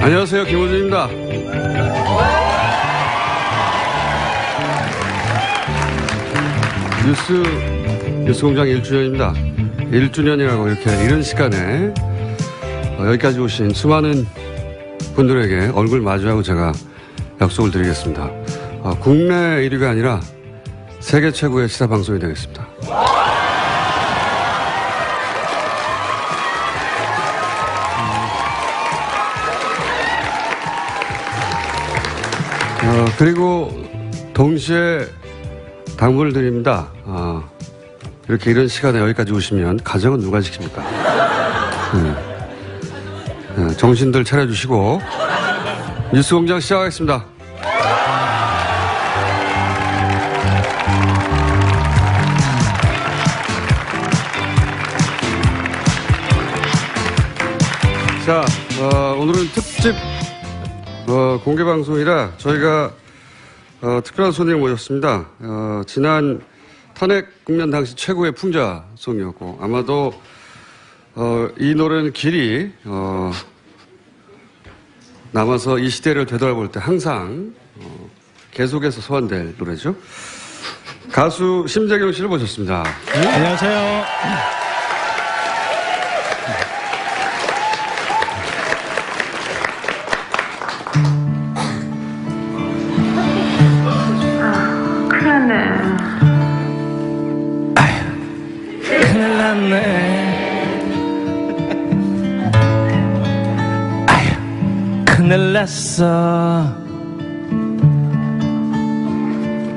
안녕하세요, 김호준입니다. 뉴스공장 1주년입니다. 1주년이라고 이렇게 이런 시간에 여기까지 오신 수많은 분들에게 얼굴 마주하고 제가 약속을 드리겠습니다. 국내 1위가 아니라 세계 최고의 시사방송이 되겠습니다. 그리고 동시에 당부를 드립니다. 이렇게 이런 시간에 여기까지 오시면 가정은 누가 지킵니까? 정신들 차려주시고 뉴스공장 시작하겠습니다. 자, 오늘은 특집 공개방송이라 저희가 특별한 손님을 모셨습니다. 지난 탄핵 국면 당시 최고의 풍자송이었고 아마도 이 노래는 길이 남아서 이 시대를 되돌아볼 때 항상 계속해서 소환될 노래죠. 가수 심재경 씨를 모셨습니다. 안녕하세요. 큰일 났어.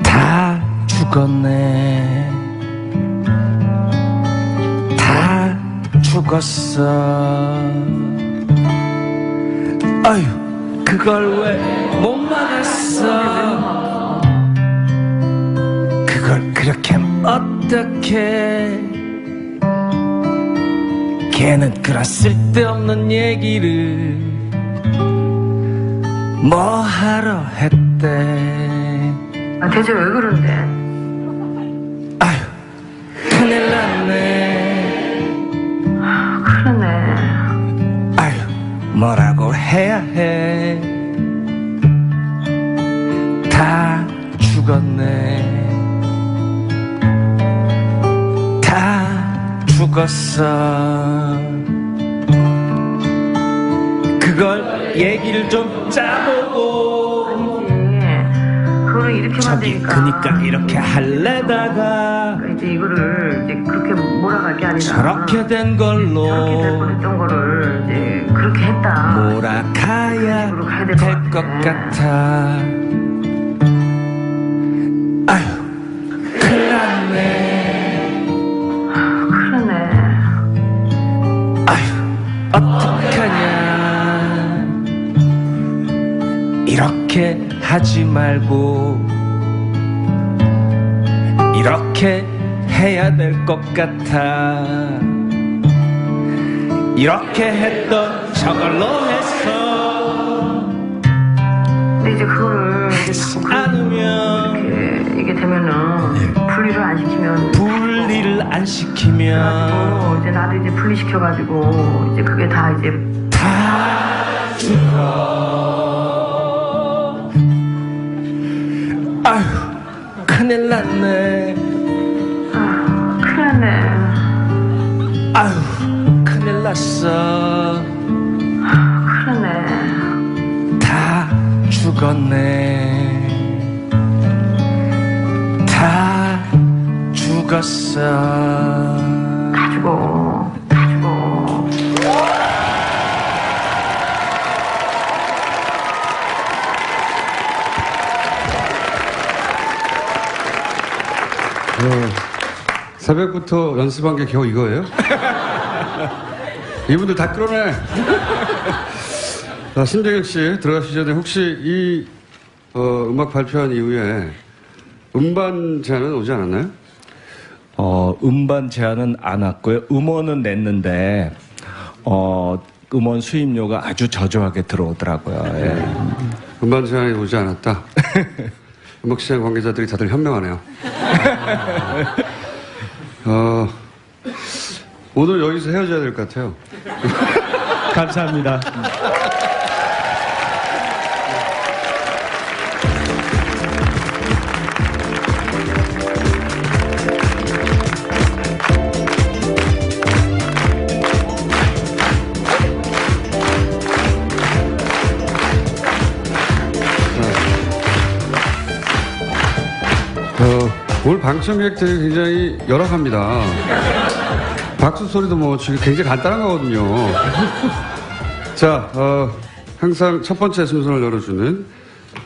다 죽었네. 다 죽었어. 아유, 그걸 왜 못 막았어. 그걸 그렇게 어떻게. 걔는 그런 쓸데없는 얘기를 뭐하러 했대. 대체 왜 그런데? 아휴, 큰일 났네. 그러네. 아휴, 뭐라고 해야 해. 다 죽었네. 다 죽었어. 그걸 얘기를 좀 짜보고. 그거를 이렇게 저기 만드니까. 그니까 이렇게 할래다가 이제 이거를 이제 그렇게 몰아갈 게 아니라 저렇게 된 걸로 저렇게 될 뻔했던 거를 이제 그렇게 했다. 몰아가야 가야 될 것 같아. 아휴, 큰일 났네. 그러네. 아휴, 어떡하냐. 이렇게 하지 말고 이렇게 해야 될 것 같아. 이렇게 했던 저걸로 했어. 근데 이제 그거를 하지 않으면 이게 되면은 분리를 안 시키면 분리를 안 시키면 이제 나도 이제 분리시켜가지고 이제 그게 다 이제 다 죽어. 아휴, 큰일 났네. 큰일 났네. 아휴, 큰일 났어. 그러네. 다 죽었네. 다 죽었어. 다 죽어. 다 죽어. 새벽부터 연습한 게 겨우 이거예요? 이분들 다 끌어내. 자, 심재경 씨 들어가시기 전에 혹시 이 음악 발표한 이후에 음반 제안은 오지 않았나요? 음반 제안은 안 왔고요. 음원은 냈는데, 음원 수입료가 아주 저조하게 들어오더라고요. 예. 음반 제안이 오지 않았다. 음악시장 관계자들이 다들 현명하네요. 오늘 여기서 헤어져야 될 것 같아요. 감사합니다. 오늘 방청객들이 굉장히 열악합니다. 박수 소리도 뭐 지금 굉장히 간단한 거거든요. 자, 항상 첫 번째 순서를 열어주는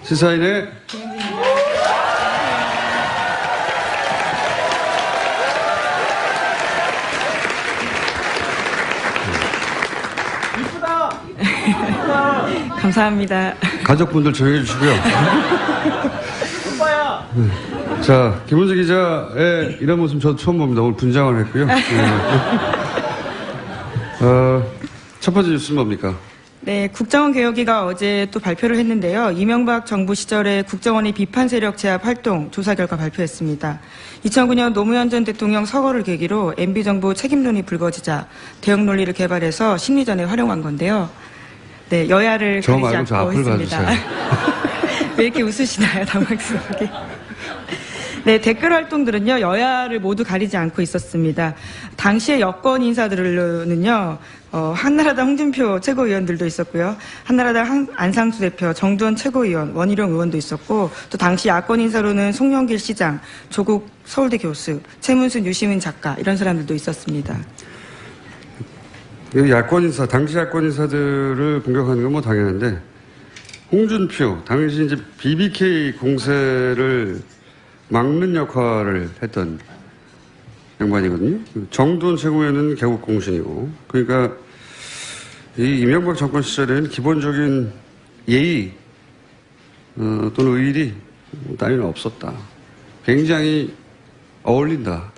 시사인의 감사합니다. 가족분들 조용히 해주시고요. 자, 김은지 기자의 이런 모습 저도 처음 봅니다. 오늘 분장을 했고요. 첫 번째 뉴스는 뭡니까? 네, 국정원 개혁위가 어제 또 발표를 했는데요. 이명박 정부 시절에 국정원이 비판 세력 제압 활동 조사 결과 발표했습니다. 2009년 노무현 전 대통령 서거를 계기로 MB정부 책임론이 불거지자 대응 논리를 개발해서 심리전에 활용한 건데요. 네, 여야를 저 가리지 말고 저 않고 앞을 했습니다. 봐주세요. 왜 이렇게 웃으시나요, 당황스럽게? 네, 댓글 활동들은요, 여야를 모두 가리지 않고 있었습니다. 당시의 여권 인사들은요, 한나라당 홍준표 최고위원들도 있었고요. 한나라당 안상수 대표, 정두원 최고위원, 원희룡 의원도 있었고, 또 당시 야권 인사로는 송영길 시장, 조국 서울대 교수, 최문순 유시민 작가, 이런 사람들도 있었습니다. 야권 인사, 당시 야권 인사들을 공격하는 건 뭐 당연한데, 홍준표, 당시 이제 BBK 공세를 막는 역할을 했던 양반이거든요. 정두원 최고위원은 개국 공신이고, 그러니까 이 이명박 정권 시절에는 기본적인 예의 또는 의리 따위는 없었다. 굉장히 어울린다.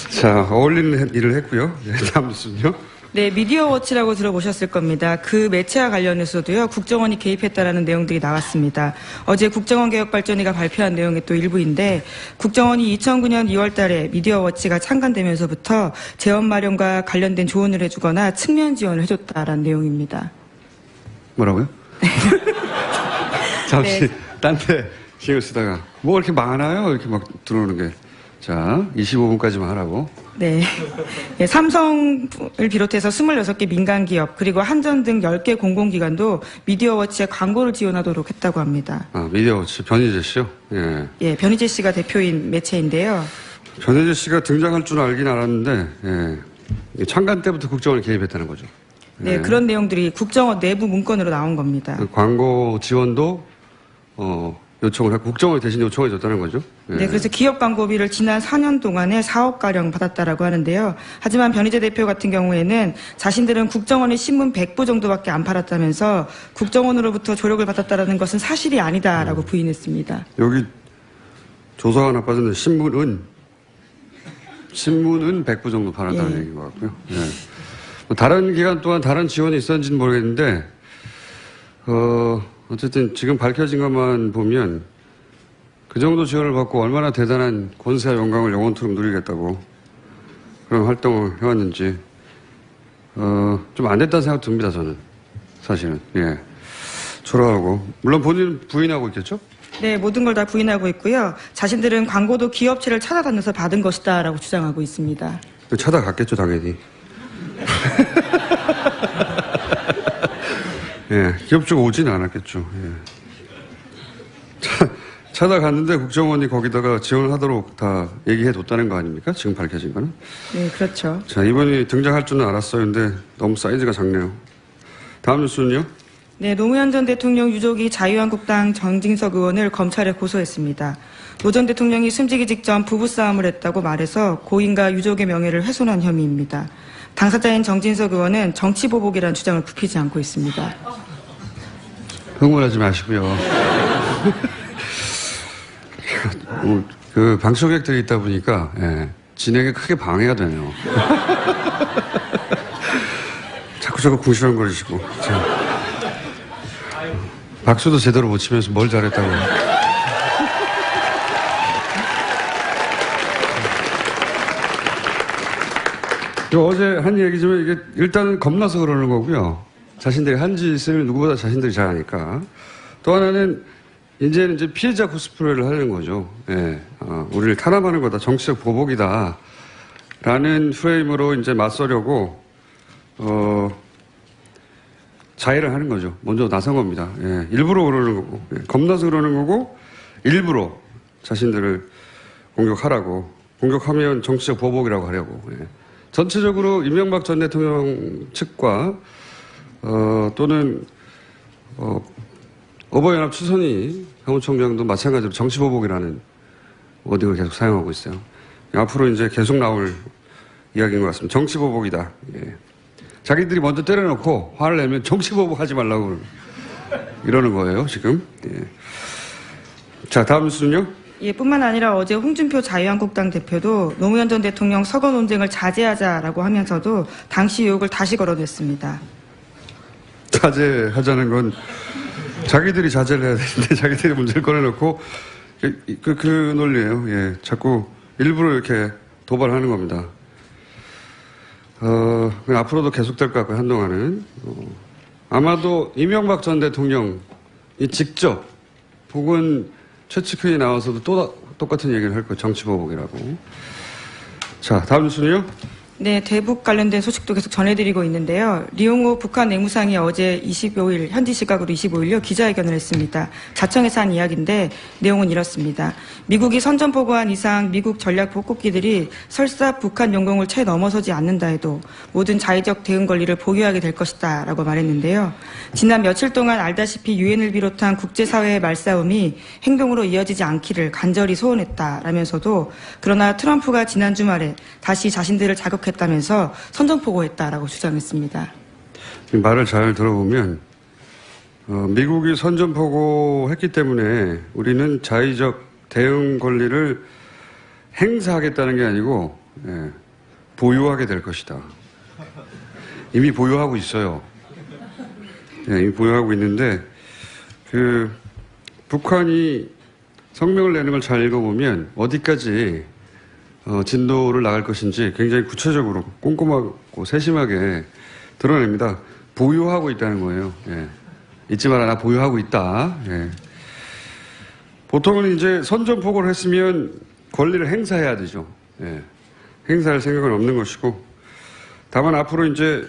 자, 어울리는 일을 했고요. 네, 다음 뉴스는요. 네, 미디어워치라고 들어보셨을 겁니다. 그 매체와 관련해서도요, 국정원이 개입했다라는 내용들이 나왔습니다. 어제 국정원개혁발전위가 발표한 내용의 또 일부인데, 국정원이 2009년 2월 달에 미디어워치가 창간되면서부터 재원 마련과 관련된 조언을 해주거나 측면 지원을 해줬다라는 내용입니다. 뭐라고요? 잠시 네. 딴 데 신경 쓰다가 뭐 이렇게 많아요? 이렇게 막 들어오는 게. 자, 25분까지만 하라고. 네. 네, 삼성을 비롯해서 26개 민간기업, 그리고 한전 등 10개 공공기관도 미디어워치에 광고를 지원하도록 했다고 합니다. 아, 미디어워치 변희재 씨요? 예. 예, 변희재 씨가 대표인 매체인데요. 변희재 씨가 등장할 줄 알긴 알았는데, 예. 창간 때부터 국정원이 개입했다는 거죠. 네, 예. 그런 내용들이 국정원 내부 문건으로 나온 겁니다. 그 광고 지원도, 요청을 했고, 국정원이 대신 요청해 줬다는 거죠. 예. 네, 그래서 기업 광고비를 지난 4년 동안에 4억가량 받았다라고 하는데요. 하지만 변희재 대표 같은 경우에는 자신들은 국정원이 신문 100부 정도밖에 안 팔았다면서 국정원으로부터 조력을 받았다는 것은 사실이 아니다라고 부인했습니다. 여기 조사가 나빠졌는데 신문은 100부 정도 팔았다는 예. 얘기인 것 같고요. 예. 뭐 다른 기간 동안 다른 지원이 있었는지는 모르겠는데, 어쨌든 지금 밝혀진 것만 보면 그 정도 지원을 받고 얼마나 대단한 권세와 영광을 영원토록 누리겠다고 그런 활동을 해왔는지, 좀 안 됐다는 생각 듭니다, 저는. 사실은. 예. 초라하고. 물론 본인은 부인하고 있겠죠? 네, 모든 걸 다 부인하고 있고요. 자신들은 광고도 기업체를 찾아다녀서 받은 것이다라고 주장하고 있습니다. 찾아갔겠죠, 당연히. 예, 기업 쪽 오지는 않았겠죠. 예. 찾아갔는데 국정원이 거기다가 지원을 하도록 다 얘기해 뒀다는 거 아닙니까? 지금 밝혀진 거는. 네, 그렇죠. 자, 이번이 등장할 줄은 알았어요. 근데 너무 사이즈가 작네요. 다음 뉴스는요? 네, 노무현 전 대통령 유족이 자유한국당 정진석 의원을 검찰에 고소했습니다. 노 전 대통령이 숨지기 직전 부부싸움을 했다고 말해서 고인과 유족의 명예를 훼손한 혐의입니다. 당사자인 정진석 의원은 정치보복이라는 주장을 굽히지 않고 있습니다. 흥분하지 마시고요. 그 방청객들이 있다 보니까 예, 진행에 크게 방해가 되네요. 자꾸 궁시렁거리시고. 박수도 제대로 못 치면서 뭘 잘했다고. 어제 한 얘기지만 이게 일단은 겁나서 그러는 거고요. 자신들이 한 짓을 누구보다 자신들이 잘 아니까. 또 하나는 이제는 이제 피해자 코스프레를 하는 거죠. 예, 우리를 탄압하는 거다. 정치적 보복이다. 라는 프레임으로 이제 맞서려고, 자해를 하는 거죠. 먼저 나선 겁니다. 예, 일부러 그러는 거고, 예, 겁나서 그러는 거고, 일부러 자신들을 공격하라고, 공격하면 정치적 보복이라고 하려고. 예. 전체적으로 이명박 전 대통령 측과, 또는, 어버이연합 추선희 사무총장도 마찬가지로 정치보복이라는 워딩을 계속 사용하고 있어요. 앞으로 이제 계속 나올 이야기인 것 같습니다. 정치보복이다. 예. 자기들이 먼저 때려놓고 화를 내면 정치보복하지 말라고 이러는 거예요, 지금. 예. 자, 다음 뉴스는요? 예, 뿐만 아니라 어제 홍준표 자유한국당 대표도 노무현 전 대통령 서거 논쟁을 자제하자라고 하면서도 당시 의혹을 다시 걸어냈습니다. 자제하자는 건 자기들이 자제를 해야 되는데 자기들이 문제를 꺼내놓고 그 논리예요. 예, 자꾸 일부러 이렇게 도발하는 겁니다. 앞으로도 계속될 것 같고요, 한동안은. 아마도 이명박 전 대통령이 직접 혹은 최측근이 나와서도 또 똑같은 얘기를 할 거예요. 정치보복이라고. 자, 다음 뉴스는요? 네, 대북 관련된 소식도 계속 전해드리고 있는데요. 리용호 북한 내무상이 어제 25일, 현지 시각으로 25일요, 기자회견을 했습니다. 자청에서 한 이야기인데 내용은 이렇습니다. 미국이 선전포고한 이상 미국 전략 복국기들이 설사 북한 영공을 채 넘어서지 않는다 해도 모든 자의적 대응 권리를 보유하게 될 것이다 라고 말했는데요. 지난 며칠 동안 알다시피 유엔을 비롯한 국제사회의 말싸움이 행동으로 이어지지 않기를 간절히 소원했다라면서도 그러나 트럼프가 지난 주말에 다시 자신들을 자극했다면서 선전포고했다라고 주장했습니다. 말을 잘 들어보면 미국이 선전포고했기 때문에 우리는 자의적 대응 권리를 행사하겠다는 게 아니고 보유하게 될 것이다. 이미 보유하고 있어요. 이미 보유하고 있는데 북한이 성명을 내는 걸 잘 읽어보면 어디까지 진도를 나갈 것인지 굉장히 구체적으로 꼼꼼하고 세심하게 드러냅니다. 보유하고 있다는 거예요. 예. 잊지 마라, 나 보유하고 있다. 예. 보통은 이제 선전포고를 했으면 권리를 행사해야 되죠. 예. 행사할 생각은 없는 것이고, 다만 앞으로 이제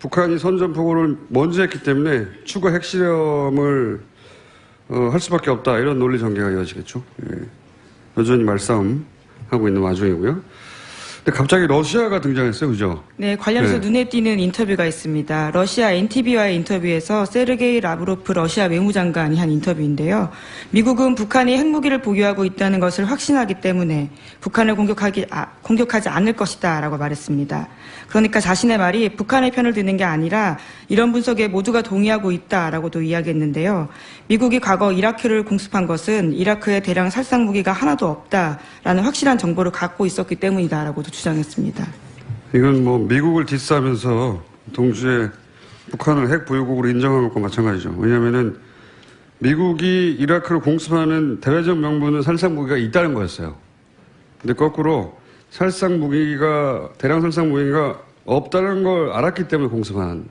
북한이 선전포고를 먼저 했기 때문에 추가 핵실험을 할 수밖에 없다. 이런 논리 전개가 이어지겠죠. 예. 여전히 말싸움 하고 있는 와중이고요. 근데 갑자기 러시아가 등장했어요, 그죠? 네, 관련해서 네. 눈에 띄는 인터뷰가 있습니다. 러시아 NTV와의 인터뷰에서 세르게이 라브로프 러시아 외무장관이 한 인터뷰인데요. 미국은 북한이 핵무기를 보유하고 있다는 것을 확신하기 때문에 북한을 공격하지 않을 것이다라고 말했습니다. 그러니까 자신의 말이 북한의 편을 드는 게 아니라 이런 분석에 모두가 동의하고 있다라고도 이야기했는데요. 미국이 과거 이라크를 공습한 것은 이라크에 대량 살상 무기가 하나도 없다라는 확실한 정보를 갖고 있었기 때문이다라고도 주장했습니다. 이건 뭐 미국을 디스하면서 동시에 북한을 핵 보유국으로 인정한 것과 마찬가지죠. 왜냐하면은 미국이 이라크를 공습하는 대외적 명분은 살상 무기가 있다는 거였어요. 근데 거꾸로 살상 무기가 대량 살상 무기가 없다는 걸 알았기 때문에 공습한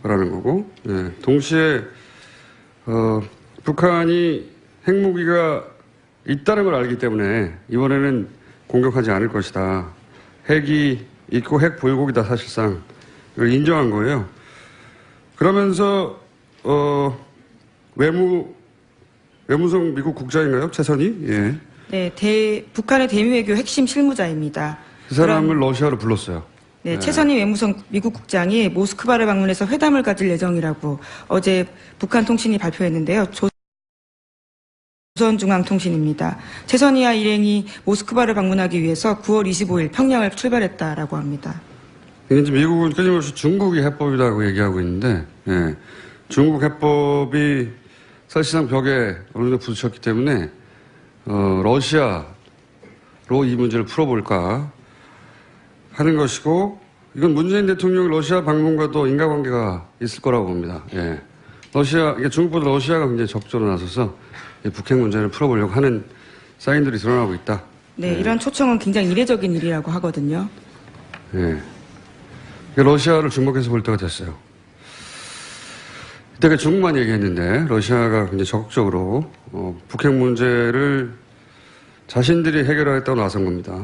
거라는 거고, 예. 동시에 북한이 핵무기가 있다는 걸 알기 때문에 이번에는 공격하지 않을 것이다. 핵이 있고 핵 보유국이다, 사실상. 이걸 인정한 거예요. 그러면서 외무성 미국 국장인가요? 최선희? 예. 네, 북한의 대미외교 핵심 실무자입니다. 그 사람을 러시아로 불렀어요. 네, 최선희 외무성 미국 국장이 모스크바를 방문해서 회담을 가질 예정이라고 어제 북한 통신이 발표했는데요. 조선중앙통신입니다. 최선희와 일행이 모스크바를 방문하기 위해서 9월 25일 평양을 출발했다라고 합니다. 이제 미국은 끊임없이 중국이 해법이라고 얘기하고 있는데, 예. 중국 해법이 사실상 벽에 어느 정도 부딪혔기 때문에 러시아로 이 문제를 풀어볼까 하는 것이고, 이건 문재인 대통령의 러시아 방문과도 인과관계가 있을 거라고 봅니다. 예. 중국보다 러시아가 굉장히 적극적으로 나서서 이 북핵 문제를 풀어보려고 하는 사인들이 드러나고 있다. 네, 이런 초청은 굉장히 이례적인 일이라고 하거든요. 예. 러시아를 주목해서 볼 때가 됐어요. 이때가 중국만 얘기했는데 러시아가 굉장히 적극적으로 북핵 문제를 자신들이 해결하겠다고 나선 겁니다.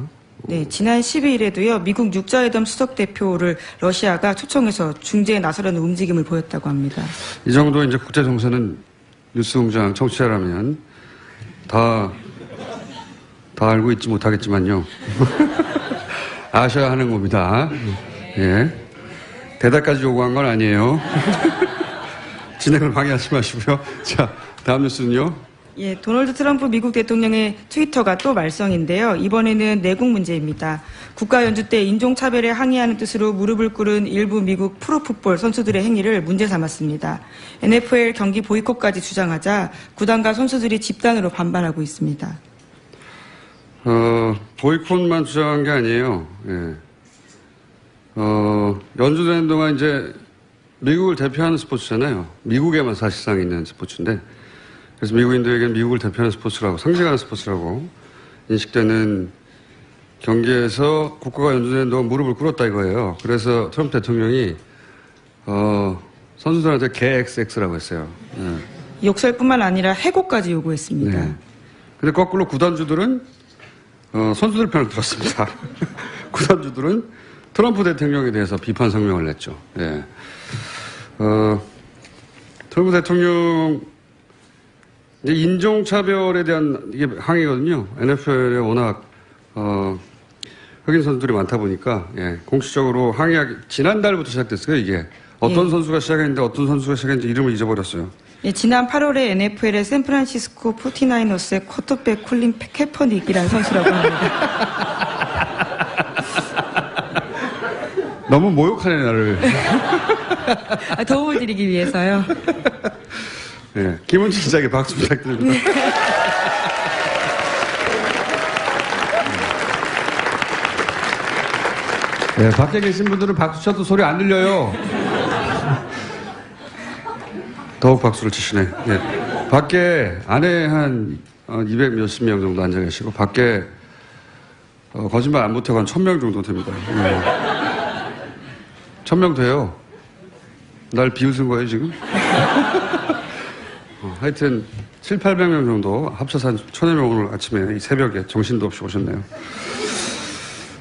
네, 지난 12일에도요, 미국 육자회담 수석 대표를 러시아가 초청해서 중재에 나서려는 움직임을 보였다고 합니다. 이 정도 이제 국제 정세는 뉴스공장 청취자라면 다 알고 있지 못하겠지만요. 아셔야 하는 겁니다. 예. 대답까지 요구한 건 아니에요. 진행을 방해하지 마시고요. 자, 다음 뉴스는요. 예, 도널드 트럼프 미국 대통령의 트위터가 또 말썽인데요. 이번에는 내국 문제입니다. 국가 연주 때 인종차별에 항의하는 뜻으로 무릎을 꿇은 일부 미국 프로풋볼 선수들의 행위를 문제 삼았습니다. NFL 경기 보이콧까지 주장하자 구단과 선수들이 집단으로 반발하고 있습니다. 보이콧만 주장한 게 아니에요. 예. 연주되는 동안 이제 미국을 대표하는 스포츠잖아요. 미국에만 사실상 있는 스포츠인데, 그래서 미국인들에게는 미국을 대표하는 스포츠라고, 상징하는 스포츠라고 인식되는 경기에서 국가가 연주되는 동안 무릎을 꿇었다 이거예요. 그래서 트럼프 대통령이 선수들한테 개XX라고 했어요. 예. 욕설뿐만 아니라 해고까지 요구했습니다. 네. 근데 거꾸로 구단주들은 선수들 편을 들었습니다. 구단주들은 트럼프 대통령에 대해서 비판 성명을 냈죠. 예. 트럼프 대통령 이제 인종차별에 대한 이게 항의거든요. NFL에 워낙 흑인 선수들이 많다 보니까 예, 공식적으로 항의하기 지난달부터 시작됐어요. 이게 어떤 선수가 시작했는데 어떤 선수가 시작했는지 이름을 잊어버렸어요. 예, 지난 8월에 NFL의 샌프란시스코 49어스의 쿼터백 콜린 캐퍼닉이라는 선수라고 합니다. 너무 모욕하네 나를. 도움을 드리기 위해서요. 네, 김은지 기자에게 박수 부탁드립니다. 네, 밖에 계신 분들은 박수 쳐도 소리 안 들려요. 더욱 박수를 치시네. 네. 밖에 안에 한 200 몇십 명 정도 앉아 계시고 밖에 거짓말 안 못하고 한 1000명 정도 됩니다. 네. 1000명 돼요. 날 비웃은 거예요 지금? 하여튼 7, 800명 정도 합쳐서 한 1000여 명 오늘 아침에 이 새벽에 정신도 없이 오셨네요.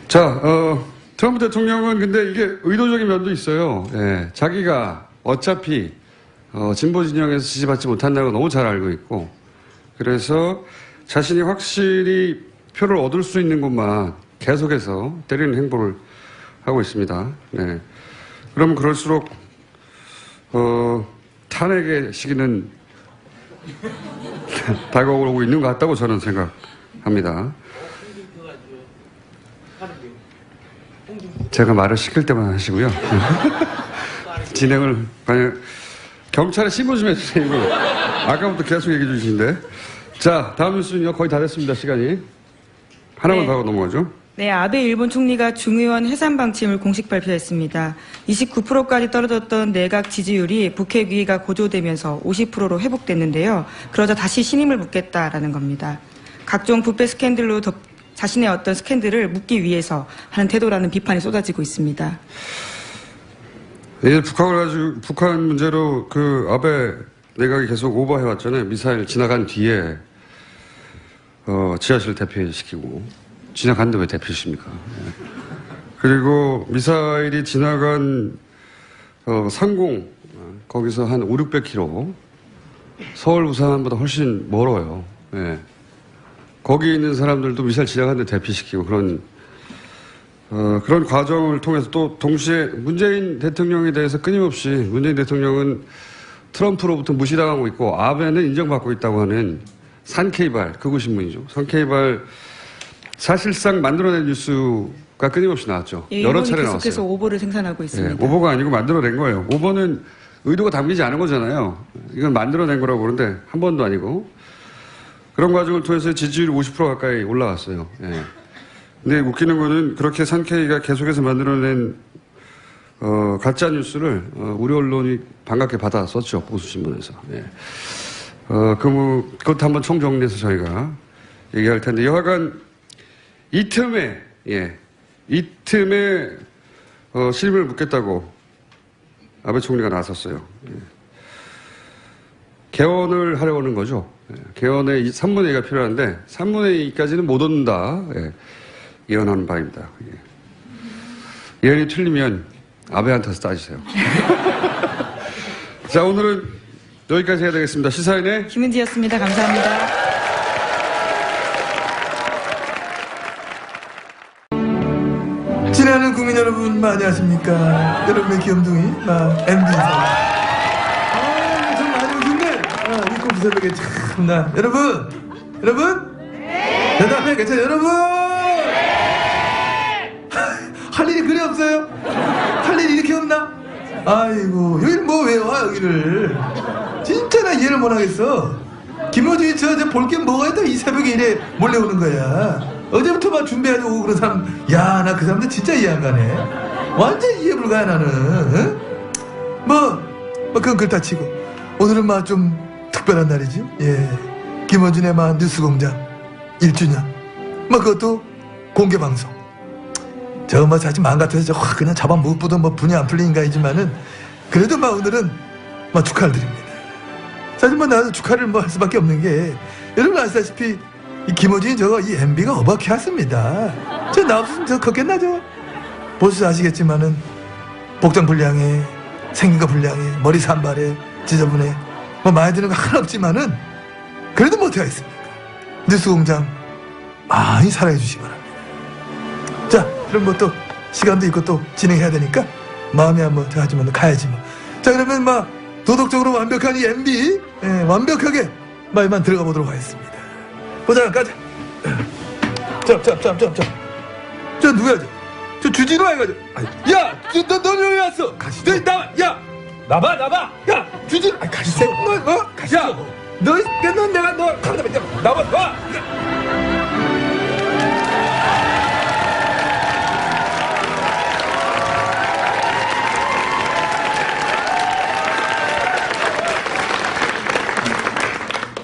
자, 트럼프 대통령은 근데 이게 의도적인 면도 있어요. 예, 자기가 어차피 진보 진영에서 지지받지 못한다는 걸 너무 잘 알고 있고, 그래서 자신이 확실히 표를 얻을 수 있는 곳만 계속해서 때리는 행보를 하고 있습니다. 네. 그러면 그럴수록 탄핵의 시기는 다가오고 있는 것 같다고 저는 생각합니다. 제가 말을 시킬 때만 하시고요. 진행을 경찰에 신고 좀 해주세요. 이거. 아까부터 계속 얘기해 주시는데. 자, 다음 뉴스는요. 거의 다 됐습니다. 시간이. 하나만 더 하고 넘어가죠. 네, 아베 일본 총리가 중의원 해산 방침을 공식 발표했습니다. 29%까지 떨어졌던 내각 지지율이 북핵 위기가 고조되면서 50%로 회복됐는데요. 그러자 다시 신임을 묻겠다라는 겁니다. 각종 부패 스캔들로 자신의 어떤 스캔들을 묻기 위해서 하는 태도라는 비판이 쏟아지고 있습니다. 예, 북한 문제로 그 아베 내각이 계속 오버해왔잖아요. 미사일 지나간 뒤에 지하실 대피시키고. 지나갔는데 왜 대피십니까? 예. 그리고 미사일이 지나간 상공 거기서 한 5, 600km 서울 부산보다 훨씬 멀어요. 예. 거기 있는 사람들도 미사일 지나갔는데 대피시키고 그런 과정을 통해서 또 동시에 문재인 대통령에 대해서 끊임없이 문재인 대통령은 트럼프로부터 무시당하고 있고 아베는 인정받고 있다고 하는 산케이발 극우신문이죠. 산케이발 사실상 만들어낸 뉴스가 끊임없이 나왔죠. 예, 여러 차례 계속해서 나왔어요. 오보를 생산하고 있습니다. 예, 오보가 아니고 만들어낸 거예요. 오보는 의도가 담기지 않은 거잖아요. 이건 만들어낸 거라고 그러는데 한 번도 아니고 그런 과정을 통해서 지지율이 50% 가까이 올라갔어요. 예. 근데 웃기는 거는 그렇게 산케이가 계속해서 만들어낸 가짜 뉴스를 우리 언론이 반갑게 받아 썼죠. 보수 신문에서. 예. 그것도 한번 총정리해서 저희가 얘기할 텐데 여하간 이 틈에 실임을 묻겠다고 아베 총리가 나섰어요. 예. 개헌을 하려고 하는 거죠. 예. 개헌에 3분의 2가 필요한데 3분의 2까지는 못 얻는다. 예. 예언하는 바입니다. 예. 예언이 틀리면 아베한테서 따지세요. 자, 오늘은 여기까지 해야 되겠습니다. 시사인의 김은지였습니다. 감사합니다. 지나는 국민 여러분, 안녕하십니까. 여러분의 귀염둥이, MB입니다. 참 많이 웃는데, 이코 부서벽에 참나. 여러분! 대답해, 괜찮아요, 여러분! 할 일이 그리 없어요? 할 일이 이렇게 없나? 아이고, 여기를 왜 와, 여기를. 진짜 나 이해를 못하겠어. 김호준이 저 볼 게 뭐가 있다, 이 새벽에 이래 몰려오는 거야. 어제부터 막 준비하려고 오고 그런 사람, 야, 나 그 사람들 진짜 이해 안 가네. 완전 이해 불가야, 나는. 응? 그건 그렇다 치고. 오늘은 좀 특별한 날이죠. 예. 김원준의 뉴스공장 1주년. 그것도 공개방송. 사실 마음 같아서 그냥 잡아먹고도 분이 안 풀린 인간이지만은, 그래도 오늘은 축하를 드립니다. 사실 나도 축하를 할 수밖에 없는 게, 여러분 아시다시피, 이 김호준이 이 MB가 어박해 왔습니다. 나 없으면 걷겠나, 보셔서 아시겠지만은, 복장 불량해, 생긴 거 불량해, 머리 산발해, 지저분해, 많이 드는 거 하나 없지만은, 그래도 못하겠습니까? 뉴스공장 많이 사랑해 주시기 바랍니다. 자, 그럼 또, 시간도 있고 또 진행해야 되니까, 마음이 한번 하지만 가야지 자, 그러면 도덕적으로 완벽한 이 MB, 완벽하게 말만 들어가 보도록 하겠습니다. 보자, 가자. 저 누구야, 저 주진우 해가지고. 야, 너 왜 왔어? 가시죠. 나봐. 야, 주진우. 가시죠. 가시죠. 야, 너 나봐, 와.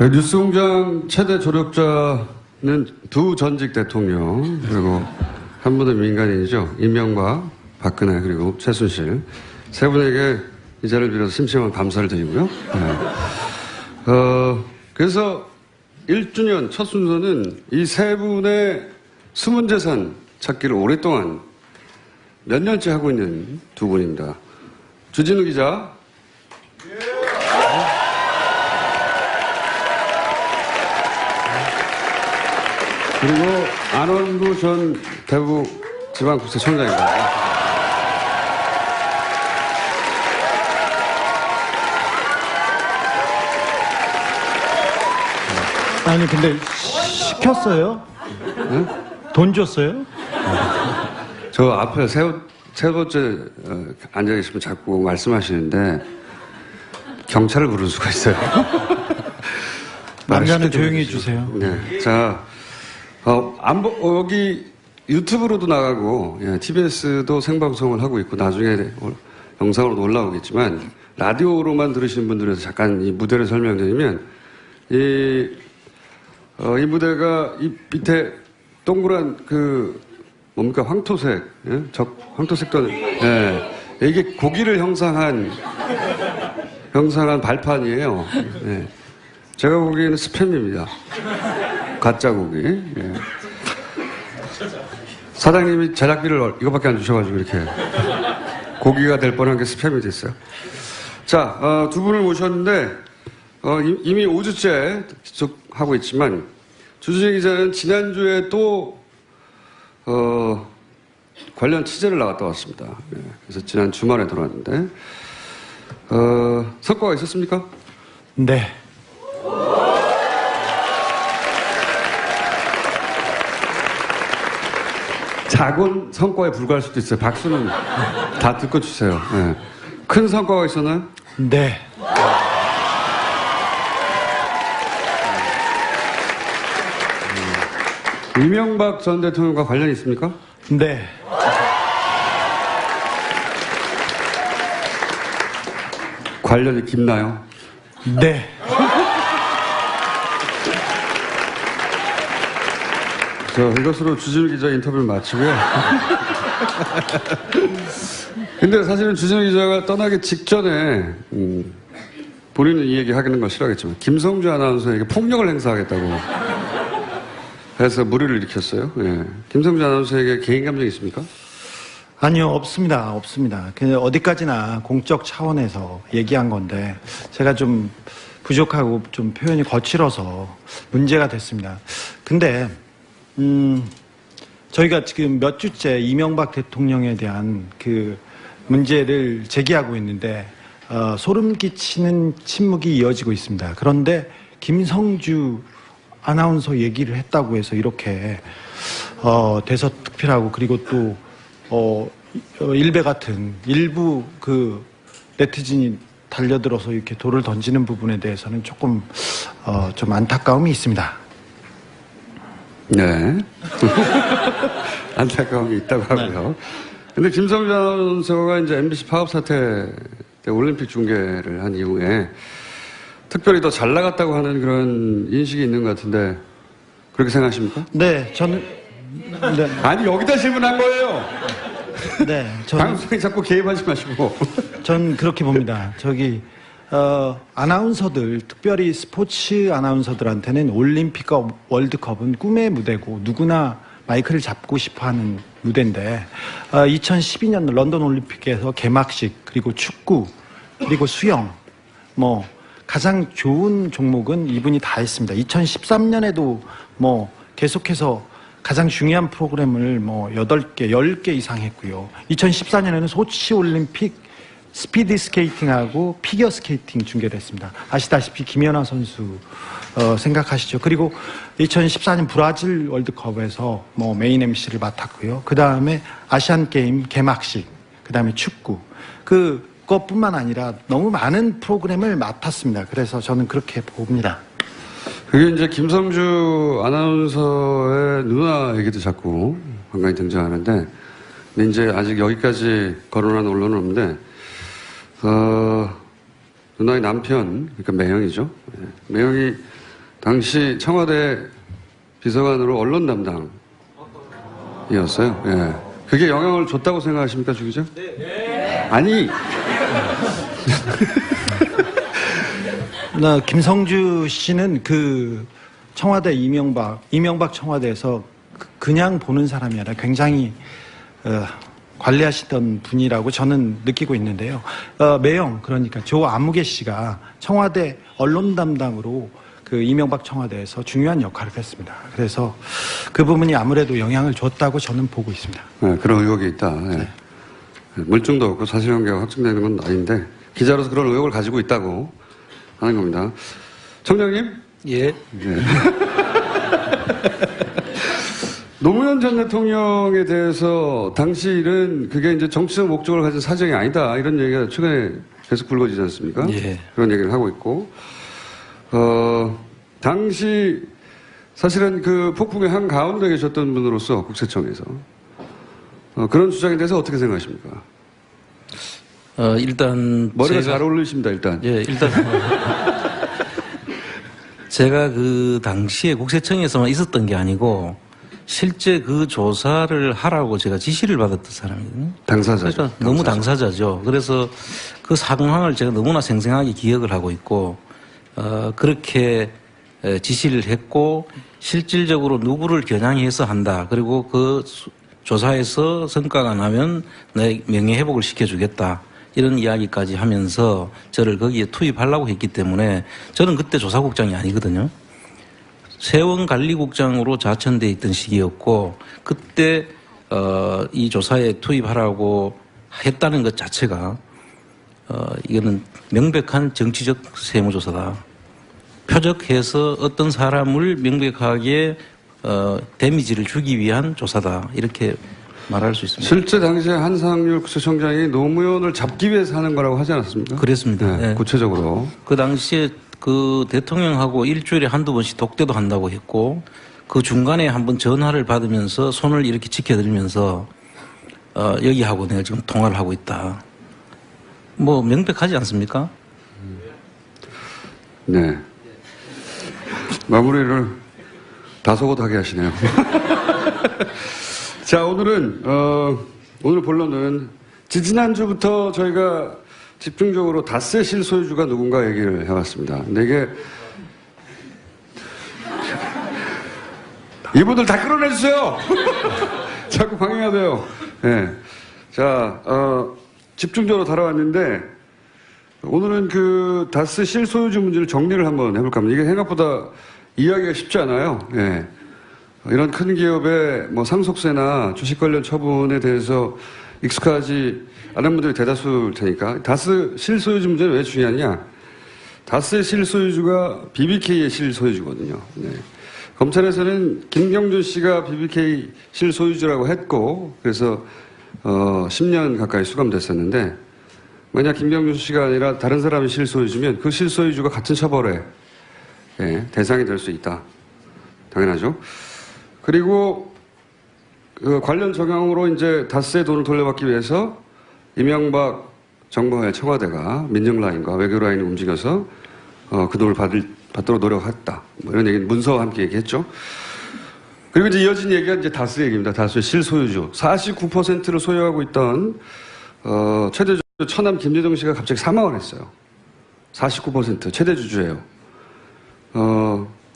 뉴스공장 최대 조력자는 두 전직 대통령 그리고 한 분은 민간인이죠. 이명박, 박근혜 그리고 최순실 세 분에게 이 자리를 빌어서 심심한 감사를 드리고요. 그래서 1주년 첫 순서는 이 세 분의 숨은 재산 찾기를 오랫동안 몇 년째 하고 있는 두 분입니다. 주진우 기자. 그리고 안원구 전 대구지방국세청장입니다. 아니, 근데 시켰어요? 네? 돈 줬어요? 저 앞에 세 번째 앉아 계시면 자꾸 말씀하시는데 경찰을 부를 수가 있어요. 남자는 조용히 해주세요. 네. 자, 여기 유튜브로도 나가고, TBS도 생방송을 하고 있고, 나중에 영상으로도 올라오겠지만, 라디오로만 들으시는 분들에서 잠깐 이 무대를 설명드리면, 이 무대가 이 밑에 동그란 뭡니까, 황토색, 황토색도, 이게 고기를 형상한 발판이에요. 제가 보기에는 스팸입니다. 가짜 고기. 사장님이 제작비를 이거밖에 안 주셔가지고 이렇게 고기가 될 뻔한 게 스팸이 됐어요. 자, 두 분을 모셨는데 이미 5주째 계속 하고 있지만 주진우 기자는 지난주에 또 관련 취재를 나갔다 왔습니다. 그래서 지난 주말에 돌아왔는데 성과가 있었습니까? 네. 작은 성과에 불과할 수도 있어요. 박수는 다 듣고 주세요. 큰 성과가 있었나요? 네. 이명박 전 대통령과 관련이 있습니까? 네. 관련이 깊나요? 네. 이것으로 주진우 기자 인터뷰를 마치고요. 근데 사실은 주진우 기자가 떠나기 직전에, 본인은 이 얘기 하는 걸 싫어하겠지만, 김성주 아나운서에게 폭력을 행사하겠다고 해서 무리를 일으켰어요. 예. 김성주 아나운서에게 개인 감정이 있습니까? 아니요, 없습니다. 없습니다. 그냥 어디까지나 공적 차원에서 얘기한 건데, 제가 좀 부족하고 좀 표현이 거칠어서 문제가 됐습니다. 근데, 저희가 지금 몇 주째 이명박 대통령에 대한 그 문제를 제기하고 있는데, 소름 끼치는 침묵이 이어지고 있습니다. 그런데 김성주 아나운서 얘기를 했다고 해서 이렇게, 대서특필하고 그리고 또, 일베 같은 일부 그 네티즌이 달려들어서 이렇게 돌을 던지는 부분에 대해서는 조금, 좀 안타까움이 있습니다. 네. 안타까움이 있다고 하고요. 근데 김성주 아나운서가 이제 MBC 파업 사태 때 올림픽 중계를 한 이후에 특별히 더 잘 나갔다고 하는 그런 인식이 있는 것 같은데 그렇게 생각하십니까? 네, 저는, 네, 아니, 여기다 질문한 거예요. 네, 저는, 방송에 자꾸 개입하지 마시고. 전 그렇게 봅니다. 아나운서들, 특별히 스포츠 아나운서들한테는 올림픽과 월드컵은 꿈의 무대고 누구나 마이크를 잡고 싶어 하는 무대인데, 2012년 런던 올림픽에서 개막식, 그리고 축구, 그리고 수영, 가장 좋은 종목은 이분이 다 했습니다. 2013년에도 계속해서 가장 중요한 프로그램을 8개, 10개 이상 했고요. 2014년에는 소치 올림픽 스피드 스케이팅하고 피겨 스케이팅 중계를 했습니다. 아시다시피 김연아 선수 생각하시죠? 그리고 2014년 브라질 월드컵에서 메인 MC를 맡았고요. 그 다음에 아시안 게임 개막식, 그 다음에 축구, 그것뿐만 아니라 너무 많은 프로그램을 맡았습니다. 그래서 저는 그렇게 봅니다. 그게 이제 김성주 아나운서의 누나 얘기도 자꾸 간간히 등장하는데, 근데 이제 아직 여기까지 거론한 언론은 없는데, 누나의 남편, 그러니까 매형이죠. 매형이 당시 청와대 비서관으로 언론 담당이었어요. 예. 그게 영향을 줬다고 생각하십니까, 주 기자? 네. 아니. 김성주 씨는 청와대 이명박 청와대에서 그냥 보는 사람이 아니라 굉장히, 관리하시던 분이라고 저는 느끼고 있는데요. 매형, 그러니까 조 아무개 씨가 청와대 언론 담당으로 이명박 청와대에서 중요한 역할을 했습니다. 그래서 그 부분이 아무래도 영향을 줬다고 저는 보고 있습니다. 네, 그런 의혹이 있다. 네. 네. 물증도 없고 사실관계가 확정되는 건 아닌데 기자로서 그런 의혹을 가지고 있다고 하는 겁니다. 청장님? 예. 네. 노무현 전 대통령에 대해서 당시 일은 그게 이제 정치적 목적을 가진 사정이 아니다. 이런 얘기가 최근에 계속 불거지지 않습니까? 예. 그런 얘기를 하고 있고, 당시 사실은 그 폭풍의 한가운데 계셨던 분으로서 국세청에서 그런 주장에 대해서 어떻게 생각하십니까? 일단 머리가 잘 어울리십니다. 일단. 예, 일단 제가 그 당시에 국세청에서만 있었던 게 아니고 실제 그 조사를 하라고 제가 지시를 받았던 사람이거든요. 당사자죠. 그러니까 너무 당사자죠. 그래서 그 상황을 제가 너무나 생생하게 기억을 하고 있고, 그렇게 지시를 했고, 실질적으로 누구를 겨냥해서 한다. 그리고 그 조사에서 성과가 나면 내 명예회복을 시켜주겠다. 이런 이야기까지 하면서 저를 거기에 투입하려고 했기 때문에 저는 그때 조사국장이 아니거든요. 세원관리국장으로 자천돼 있던 시기였고, 그때 이 조사에 투입하라고 했다는 것 자체가 이거는 명백한 정치적 세무조사다. 표적해서 어떤 사람을 명백하게 데미지를 주기 위한 조사다. 이렇게 말할 수 있습니다. 실제 당시에 한상률 구치총장이 노무현을 잡기 위해서 하는 거라고 하지 않았습니까? 그랬습니다. 네, 네. 구체적으로. 그 당시에 그 대통령하고 일주일에 한두 번씩 독대도 한다고 했고 그 중간에 한번 전화를 받으면서 손을 이렇게 지켜드리면서 여기하고 내가 지금 통화를 하고 있다. 뭐 명백하지 않습니까? 네. 마무리를 다소곳하게 하시네요. 자, 오늘은, 오늘 본론은 지난주부터 저희가 집중적으로 닷새 실소유주가 누군가 얘기를 해왔습니다. 근데 이게, 이분들 다 끌어내주세요! 자꾸 방해하세요. 네. 자, 집중적으로 다뤄왔는데, 오늘은 그 다스 실소유주 문제를 정리를 한번 해볼까 합니다. 이게 생각보다 이해하기가 쉽지 않아요. 예. 이런 큰 기업의 뭐 상속세나 주식 관련 처분에 대해서 익숙하지 않은 분들이 대다수일 테니까. 다스 실소유주 문제는 왜 중요하냐? 다스의 실소유주가 BBK의 실소유주거든요. 네. 검찰에서는 김경준 씨가 BBK 실소유주라고 했고, 그래서 10년 가까이 수감됐었는데, 만약 김경준 씨가 아니라 다른 사람이 실소유주면 그 실소유주가 같은 처벌에 대상이 될 수 있다. 당연하죠. 그리고 그 관련 정황으로 이제 다스의 돈을 돌려받기 위해서 이명박 정부의 청와대가 민정라인과 외교라인을 움직여서 그 돈을 받도록 노력했다. 뭐 이런 얘기는 문서와 함께 얘기했죠. 그리고 이제 이어진 얘기가 이제 다스 얘기입니다. 다스의 실소유주. 49%를 소유하고 있던 최대주 처남 김재정 씨가 갑자기 사망을 했어요. 49% 최대 주주예요.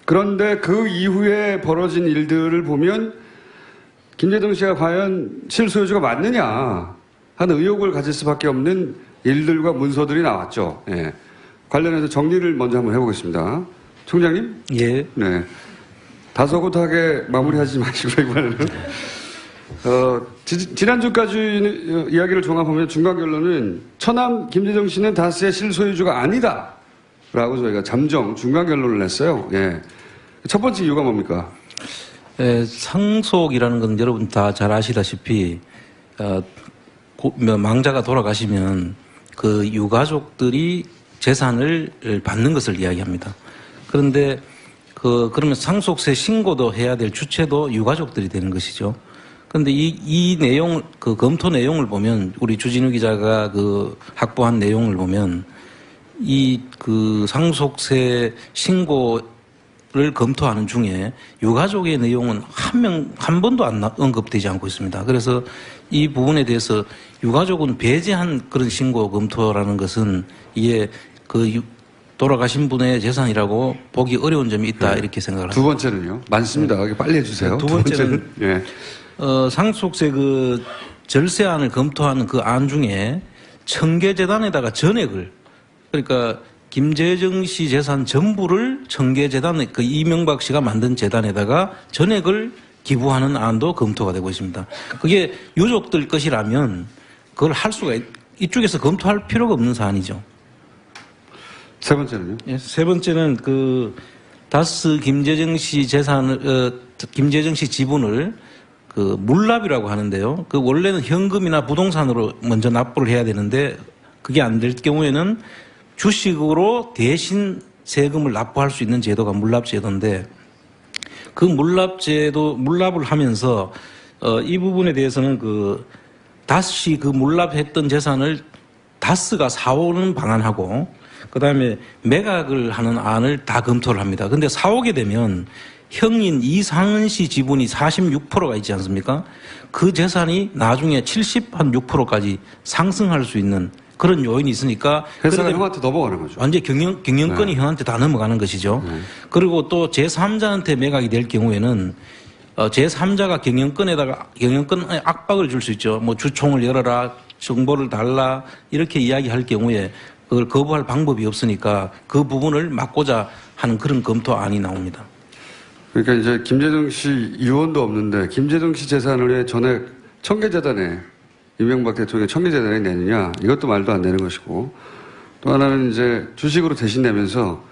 그런데 그 이후에 벌어진 일들을 보면 김재정 씨가 과연 실소유주가 맞느냐 하는 의혹을 가질 수밖에 없는 일들과 문서들이 나왔죠. 예. 관련해서 정리를 먼저 한번 해보겠습니다. 총장님? 예. 네. 다소곳하게 마무리하지 마시고 이번에는. 지난주까지 이야기를 종합하면 중간 결론은 처남 김재정 씨는 다스의 실소유주가 아니다. 라고 저희가 잠정 중간 결론을 냈어요. 예. 첫 번째 이유가 뭡니까? 상속이라는 건 여러분 다 잘 아시다시피, 망자가 돌아가시면 그 유가족들이 재산을 받는 것을 이야기합니다. 그런데 그러면 상속세 신고도 해야 될 주체도 유가족들이 되는 것이죠. 그런데 이 내용, 그 검토 내용을 보면, 우리 주진우 기자가 그 확보한 내용을 보면, 그 상속세 신고를 검토하는 중에 유가족의 내용은 한 번도 언급되지 않고 있습니다. 그래서 이 부분에 대해서 유가족은 배제한 그런 신고 검토라는 것은 이게 돌아가신 분의 재산이라고 보기 어려운 점이 있다, 이렇게 생각을 합니다. 두 번째는요? 많습니다. 빨리 해주세요. 두 번째는 예. 상속세 그 절세안을 검토하는 그 안 중에 청계재단에다가 전액을, 그러니까 김재정 씨 재산 전부를 청계재단에, 그 이명박 씨가 만든 재단에다가 전액을 기부하는 안도 검토가 되고 있습니다. 그게 유족들 것이라면 그걸 할 수가, 이쪽에서 검토할 필요가 없는 사안이죠. 세 번째는요? 예, 세 번째는 그 다스 김재정 씨 재산을, 김재정 씨 지분을 그 물납이라고 하는데요. 그 원래는 현금이나 부동산으로 먼저 납부를 해야 되는데 그게 안 될 경우에는 주식으로 대신 세금을 납부할 수 있는 제도가 물납제도인데, 그 물납을 하면서 이 부분에 대해서는 그 다스시 그 물납했던 재산을 다스가 사오는 방안하고, 그 다음에 매각을 하는 안을 다 검토를 합니다. 근데 사오게 되면 형인 이상은 씨 지분이 46%가 있지 않습니까? 그 재산이 나중에 76%까지 상승할 수 있는 그런 요인이 있으니까 회사가 형한테 넘어가는 거죠. 완전 경영권이 형한테 다 넘어가는 것이죠. 그리고 또 제3자한테 매각이 될 경우에는 제3자가 경영권에 압박을 줄 수 있죠. 뭐 주총을 열어라, 정보를 달라, 이렇게 이야기할 경우에 그걸 거부할 방법이 없으니까 그 부분을 막고자 하는 그런 검토안이 나옵니다. 그러니까 이제 김재정 씨 유언도 없는데 김재정 씨 재산을 왜 전액 청계재단에, 이명박 대통령의 청계재단에 내느냐, 이것도 말도 안 되는 것이고, 또 하나는 이제 주식으로 대신 내면서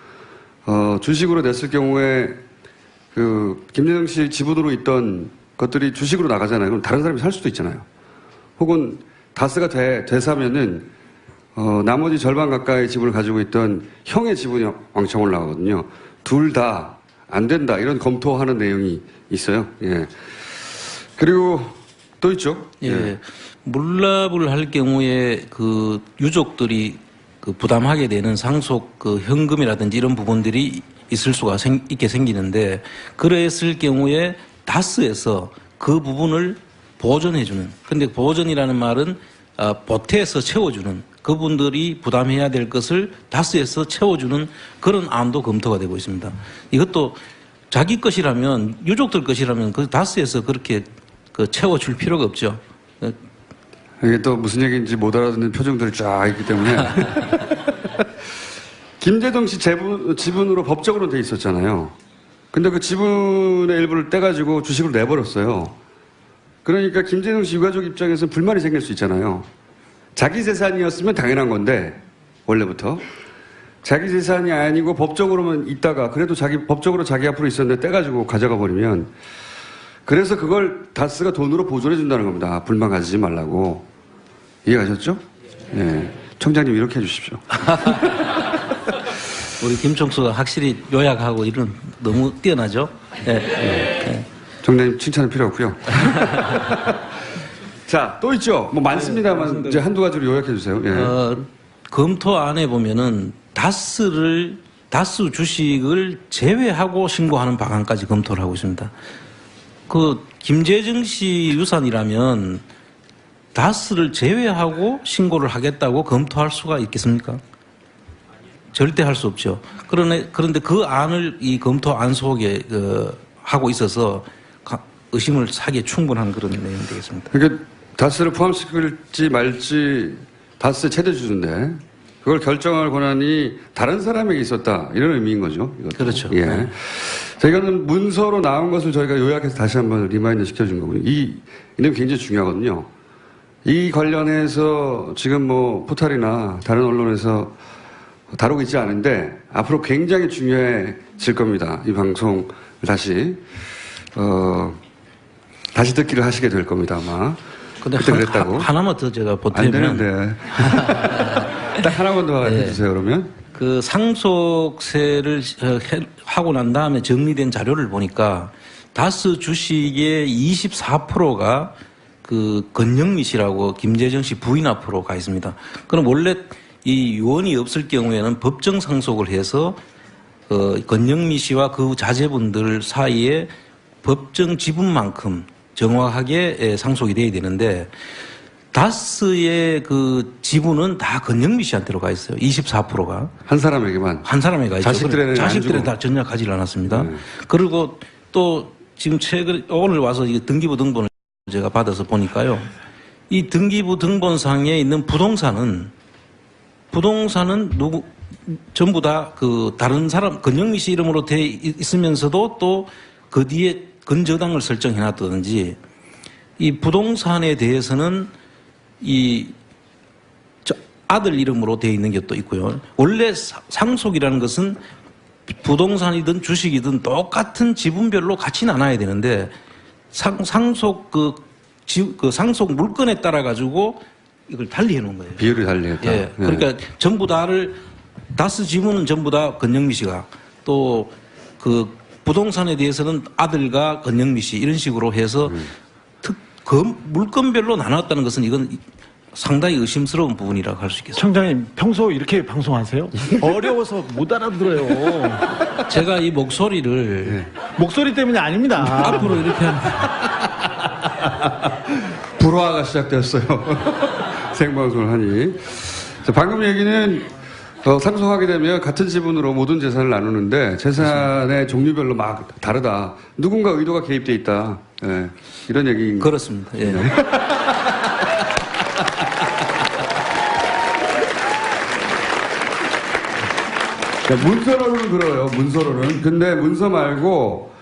주식으로 냈을 경우에 그 김재정 씨 지분으로 있던 것들이 주식으로 나가잖아요. 그럼 다른 사람이 살 수도 있잖아요. 혹은 다스가 되사면은 나머지 절반 가까이 지분을 가지고 있던 형의 지분이 왕창 올라가거든요. 둘 다 안 된다 이런 검토하는 내용이 있어요. 예. 그리고 또 있죠. 예. 물납을 할 경우에 그 유족들이 그 부담하게 되는 상속 그 현금이라든지 이런 부분들이 있을 수가 있게 생기는데 그랬을 경우에 다스에서 그 부분을 보전해주는. 근데 보전이라는 말은 보태서 채워주는 그분들이 부담해야 될 것을 다스에서 채워주는 그런 안도 검토가 되고 있습니다. 이것도 자기 것이라면 유족들 것이라면 그 다스에서 그렇게 그 채워줄 필요가 없죠. 이게 또 무슨 얘기인지 못 알아듣는 표정들이 쫙 있기 때문에 김재동 씨 지분으로 법적으로는 돼 있었잖아요. 근데 그 지분의 일부를 떼가지고 주식으로 내버렸어요. 그러니까 김재동 씨 유가족 입장에서 불만이 생길 수 있잖아요. 자기 재산이었으면 당연한 건데 원래부터 자기 재산이 아니고 법적으로만 있다가 그래도 법적으로 자기 앞으로 있었는데 떼가지고 가져가 버리면 그래서 그걸 다스가 돈으로 보존해 준다는 겁니다. 불만 가지지 말라고. 이해가셨죠? 네. 청장님 이렇게 해주십시오. 우리 김총수가 확실히 요약하고 이런 너무 뛰어나죠? 네. 네. 청장님 칭찬은 필요 없고요. 자, 또 있죠. 뭐 많습니다만 이제 한두 가지로 요약해 주세요. 예. 검토 안에 보면은 다스 주식을 제외하고 신고하는 방안까지 검토를 하고 있습니다. 그 김재정 씨 유산이라면 다스를 제외하고 신고를 하겠다고 검토할 수가 있겠습니까? 절대 할 수 없죠. 그런데 그 안을 이 검토 안 속에 하고 있어서 의심을 사기에 충분한 그런 내용이 되겠습니다. 그러니까 다스를 포함시킬지 말지 다스의 최대 주주인데 그걸 결정할 권한이 다른 사람에게 있었다 이런 의미인 거죠. 이것도. 그렇죠. 예. 네. 저희가는 문서로 나온 것을 저희가 요약해서 다시 한번 리마인드 시켜준 거고요. 이 내용 굉장히 중요하거든요. 이 관련해서 지금 뭐 포탈이나 다른 언론에서 다루고 있지 않은데 앞으로 굉장히 중요해질 겁니다. 이 방송을 다시 듣기를 하시게 될 겁니다 아마. 근데 그때 그랬다고. 하나만 더 제가 보태면. 안 되는데. 딱 하나만 더 해주세요 그러면. 그 상속세를 하고 난 다음에 정리된 자료를 보니까 다스 주식의 24%가 그 건영미 씨라고 김재정 씨 부인 앞으로 가 있습니다. 그럼 원래 이 유언이 없을 경우에는 법정 상속을 해서 건영미 씨와 그 자제분들 사이에 법정 지분만큼 정확하게 상속이 돼야 되는데 다스의 그 지분은 다 건영미 씨한테로 가 있어요. 24%가. 한 사람에게만. 한 사람에 가 있죠. 자식들에는 다 전혀 가지를 않았습니다. 그리고 또 지금 오늘 와서 이 등기부 등본을 제가 받아서 보니까요. 이 등기부 등본상에 있는 부동산은 전부 다 그 다른 사람, 건영미 씨 이름으로 돼 있으면서도 또 그 뒤에 건저당을 설정해 놨다든지 이 부동산에 대해서는 아들 이름으로 되어 있는 게 또 있고요. 원래 상속이라는 것은 부동산이든 주식이든 똑같은 지분별로 같이 나눠야 되는데 상속 상속 물건에 따라 가지고 이걸 달리 해놓은 거예요. 비율이 달리했다. 예. 그러니까 전부 다스 지분은 전부 다 건영미 씨가 또 그 부동산에 대해서는 아들과 건영미 씨 이런 식으로 해서 물건별로 나눴다는 것은 이건 상당히 의심스러운 부분이라고 할 수 있겠습니다. 청장님 평소 이렇게 방송하세요? 어려워서 못 알아들어요. 제가 이 목소리를 목소리 때문이 아닙니다. 앞으로 이렇게 불화가 시작되었어요. 생방송을 하니. 자, 방금 얘기는 상속하게 되면 같은 지분으로 모든 재산을 나누는데 재산의 종류별로 막 다르다. 누군가 의도가 개입돼 있다. 예, 이런 얘기인 그렇습니다. 예. 문서로는 그래요. 문서로는. 근데 문서 말고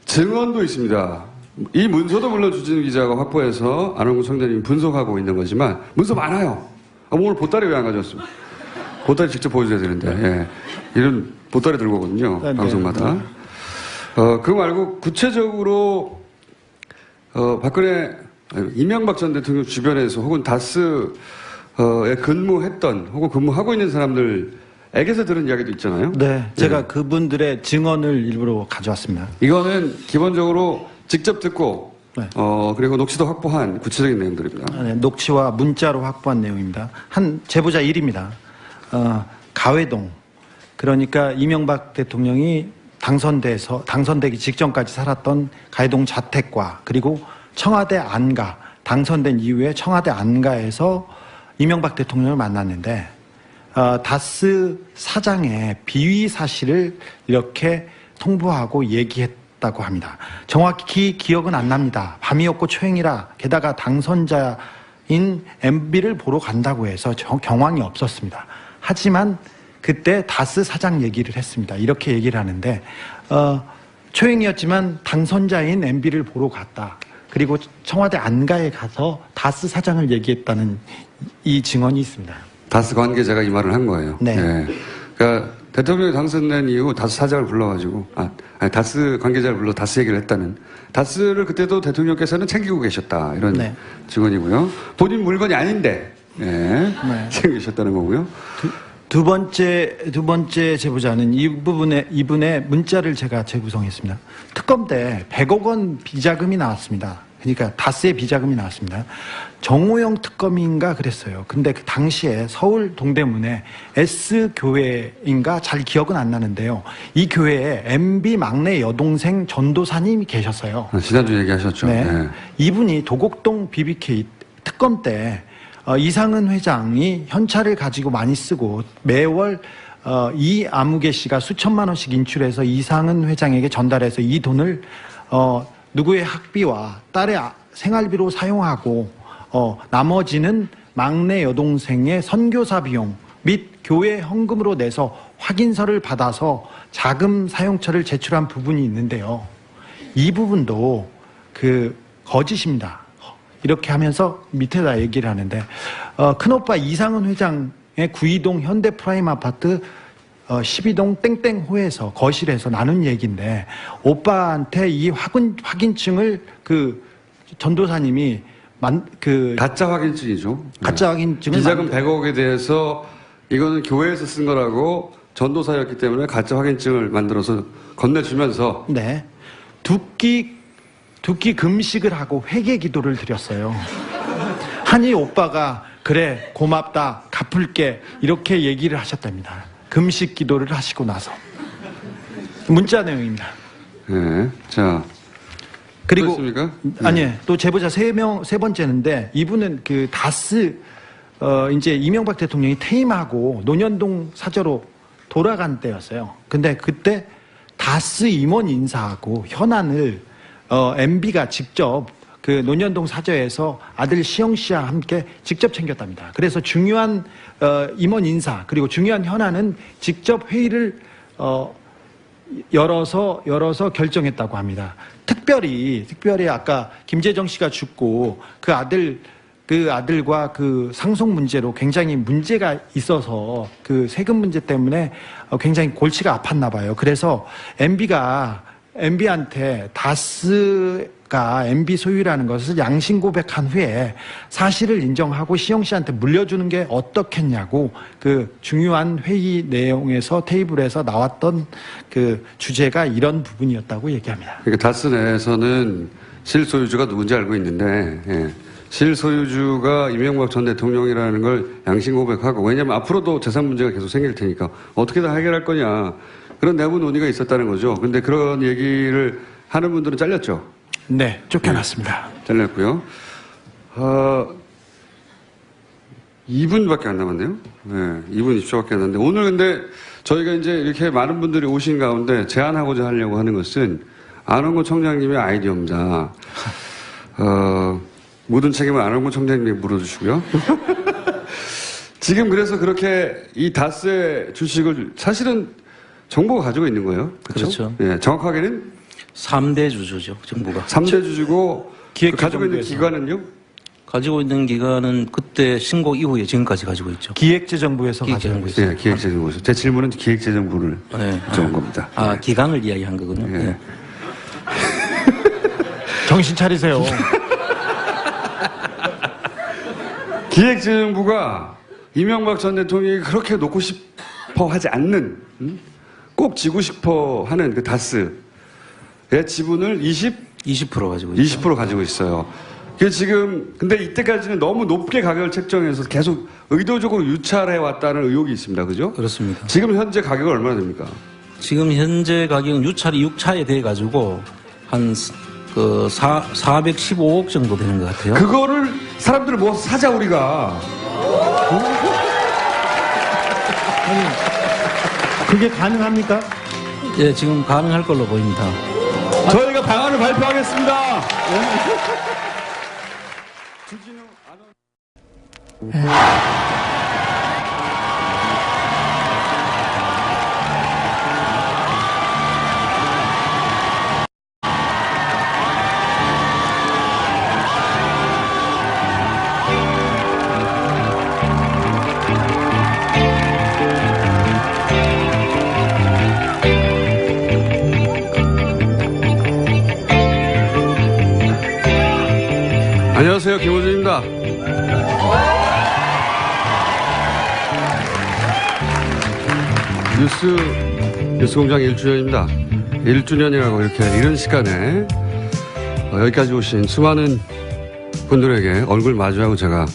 증언도 있습니다. 이 문서도 물론 주진우 기자가 확보해서 안홍구 청장님이 분석하고 있는 거지만 문서 많아요. 오늘 보따리 왜 안 가져왔습니까? 보따리 직접 보여줘야 되는데. 예. 이런 보따리 들고 오거든요. 방송마다. 그거 말고 구체적으로 이명박 전 대통령 주변에서 혹은 다스에 근무했던 혹은 근무하고 있는 사람들에게서 들은 이야기도 있잖아요. 네, 제가 그분들의 증언을 일부러 가져왔습니다. 이거는 기본적으로 직접 듣고 네. 그리고 녹취도 확보한 구체적인 내용들입니다. 네, 녹취와 문자로 확보한 내용입니다. 한 제보자 1입니다. 가회동, 그러니까 이명박 대통령이 당선되기 직전까지 살았던 가회동 자택과 그리고 청와대 안가, 당선된 이후에 청와대 안가에서 이명박 대통령을 만났는데 다스 사장의 비위 사실을 이렇게 통보하고 얘기했다고 합니다. 정확히 기억은 안 납니다. 밤이었고 초행이라 게다가 당선자인 MB를 보러 간다고 해서 경황이 없었습니다. 하지만 그때 다스 사장 얘기를 했습니다. 이렇게 얘기를 하는데 초행이었지만 당선자인 MB를 보러 갔다. 그리고 청와대 안가에 가서 다스 사장을 얘기했다는 이 증언이 있습니다. 다스 관계자가 이 말을 한 거예요. 네. 그러니까 대통령이 당선된 이후 다스 사장을 불러가지고 다스 관계자를 불러 다스 얘기를 했다는, 다스를 그때도 대통령께서는 챙기고 계셨다 이런 네. 증언이고요. 본인 물건이 아닌데 네. 챙기셨다는 거고요. 두 번째 제보자는 이분의 문자를 제가 재구성했습니다. 특검 때 100억 원 비자금이 나왔습니다. 그러니까 다스의 비자금이 나왔습니다. 정호영 특검인가 그랬어요. 근데 그 당시에 서울 동대문에 S교회인가 잘 기억은 안 나는데요. 이 교회에 MB 막내 여동생 전도사님이 계셨어요. 지난주 얘기하셨죠. 네. 네. 이분이 도곡동 BBK 특검 때 이상은 회장이 현찰을 가지고 많이 쓰고 매월 이 아무개 씨가 수천만 원씩 인출해서 이상은 회장에게 전달해서 이 돈을 누구의 학비와 딸의 생활비로 사용하고 나머지는 막내 여동생의 선교사 비용 및 교회 헌금으로 내서 확인서를 받아서 자금 사용처를 제출한 부분이 있는데요. 이 부분도 거짓입니다. 이렇게 하면서 밑에다 얘기를 하는데 큰오빠 이상은 회장의 구이동 현대프라임 아파트 12동 땡땡호에서 거실에서 나눈 얘기인데 오빠한테 이 확인증을 전도사님이 가짜 확인증이죠. 가짜 확인증을 비자금 100억에 대해서 이거는 교회에서 쓴 거라고 전도사였기 때문에 가짜 확인증을 만들어서 건네주면서 네. 두 끼 금식을 하고 회개 기도를 드렸어요. 하니 오빠가 그래 고맙다 갚을게 이렇게 얘기를 하셨답니다. 금식 기도를 하시고 나서 문자 내용입니다. 네. 자, 그리고 그렇습니까? 아니 또 제보자 세 번째인데 이분은 다스 이제 이명박 대통령이 퇴임하고 논현동 사저로 돌아간 때였어요. 근데 그때 다스 임원 인사하고 현안을 MB가 직접 논현동 사저에서 아들 시영 씨와 함께 직접 챙겼답니다. 그래서 중요한 임원 인사 그리고 중요한 현안은 직접 회의를 열어서 결정했다고 합니다. 특별히 아까 김재정 씨가 죽고 그 아들과 상속 문제로 굉장히 문제가 있어서 세금 문제 때문에 굉장히 골치가 아팠나 봐요. 그래서 MB한테 다스가 MB 소유라는 것을 양심 고백한 후에 사실을 인정하고 시영 씨한테 물려주는 게 어떻겠냐고 중요한 회의 내용에서 테이블에서 나왔던 주제가 이런 부분이었다고 얘기합니다. 그러니까 다스 내에서는 실소유주가 누군지 알고 있는데 실소유주가 이명박 전 대통령이라는 걸 양심 고백하고, 왜냐하면 앞으로도 재산 문제가 계속 생길 테니까 어떻게 다 해결할 거냐 그런 내부 논의가 있었다는 거죠. 근데 그런 얘기를 하는 분들은 잘렸죠. 네, 쫓겨났습니다. 잘렸고요. 2분밖에 안 남았네요. 네, 2분 20초밖에 안 남았는데 오늘 근데 저희가 이제 이렇게 많은 분들이 오신 가운데 제안하고자 하려고 하는 것은 안원구 청장님의 아이디어입니다. 모든 책임은 안원구 청장님이 물어주시고요. 지금 그래서 그렇게 이 다스의 주식을 사실은 정부가 가지고 있는 거예요. 그렇죠? 예, 정확하게는 3대 주주죠, 정부가. 3대 주주고 가지고 있는 기획재정부에서. 기관은요? 가지고 있는 기관은 그때 신고 이후에 지금까지 가지고 있죠. 기획재정부에서 가져온 기획재정부에서. 거예요. 예, 기획재정부에서. 제 질문은 기획재정부를 네. 여쭤본 겁니다. 기강을 이야기한 거군요. 예. 네. 정신 차리세요. 기획재정부가 이명박 전 대통령이 그렇게 놓고 싶어 하지 않는, 꼭 지고 싶어 하는 그 다스의 지분을 20% 가지고 있죠. 20% 가지고 있어요. 그 지금 근데 이때까지는 너무 높게 가격을 책정해서 계속 의도적으로 유찰해 왔다는 의혹이 있습니다. 그죠? 그렇습니다. 지금 현재 가격은 얼마나 됩니까? 지금 현재 가격은 유찰이 6차에 돼 가지고 한 415억 정도 되는 것 같아요. 그거를 사람들을 모아서 사자 우리가. 그게 가능합니까? 예, 지금 가능할 걸로 보입니다. 저희가 방안을 발표하겠습니다. 안녕하세요, 김호준입니다. 뉴스공장 1주년입니다. 1주년이라고 이렇게 이런 시간에 여기까지 오신 수많은 분들에게 얼굴 마주하고 제가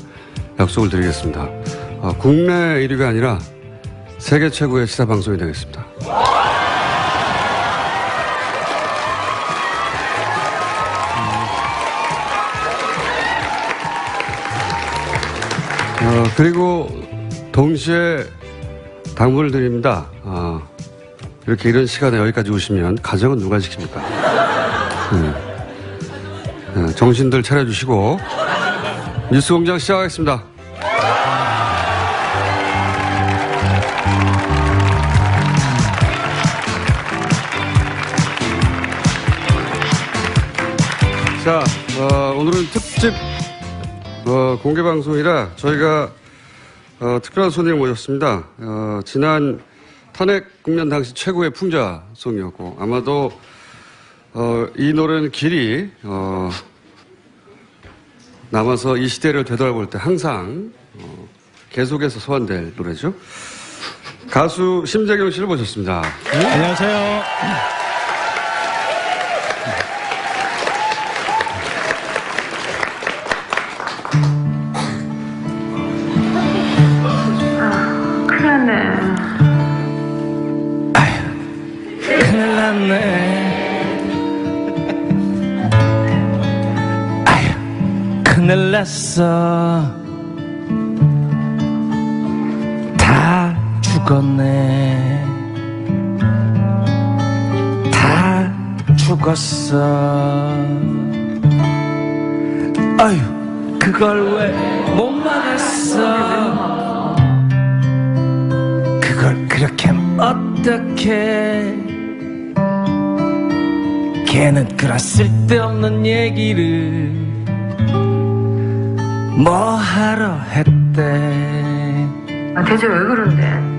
약속을 드리겠습니다. 국내 1위가 아니라 세계 최고의 시사 방송이 되겠습니다. 그리고 동시에 당부를 드립니다. 이렇게 이런 시간에 여기까지 오시면 가정은 누가 지킵니까? 정신들 차려주시고 뉴스공장 시작하겠습니다. 자, 오늘은 특집 공개방송이라 저희가 특별한 손님을 모셨습니다. 지난 탄핵 국면 당시 최고의 풍자송이었고 아마도 이 노래는 길이 남아서 이 시대를 되돌아볼 때 항상 계속해서 소환될 노래죠. 가수 심재경 씨를 모셨습니다. 안녕하세요. 큰일 났네. 큰일 났네. 아휴, 큰일 났어. 다 죽었네. 다 죽었어. 아휴, 그걸 왜 못 막았어. 그걸 그렇게 어떻게 걔는 그런 쓸데없는 얘기를 뭐하러 했대. 대체 왜 그런데?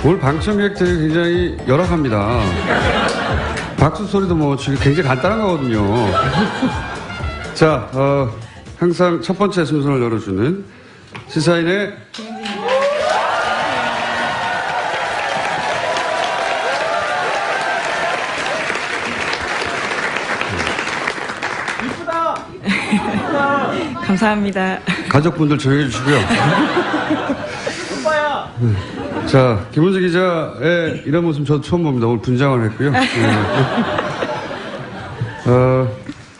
오늘 방청객들이 굉장히 열악합니다. 박수 소리도 뭐 지금 굉장히 간단한 거거든요. 자, 항상 첫 번째 순서를 열어주는 시사인의 감사합니다. 가족분들 조용히 해주시고요. 자, 김은지 기자의 이런 모습 저도 처음 봅니다. 오늘 분장을 했고요.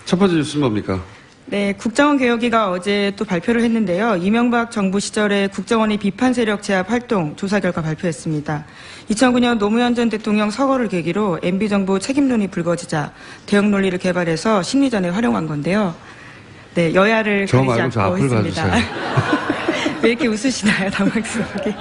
첫 번째 뉴스는 뭡니까? 네, 국정원 개혁위가 어제 또 발표를 했는데요. 이명박 정부 시절에 국정원이 비판 세력 제압 활동 조사 결과 발표했습니다. 2009년 노무현 전 대통령 서거를 계기로 MB정부 책임론이 불거지자 대응 논리를 개발해서 심리전에 활용한 건데요. 네, 여야를 저 가리지 말고 저 않고 앞을 했습니다. 왜 이렇게 웃으시나요, 당황스럽게?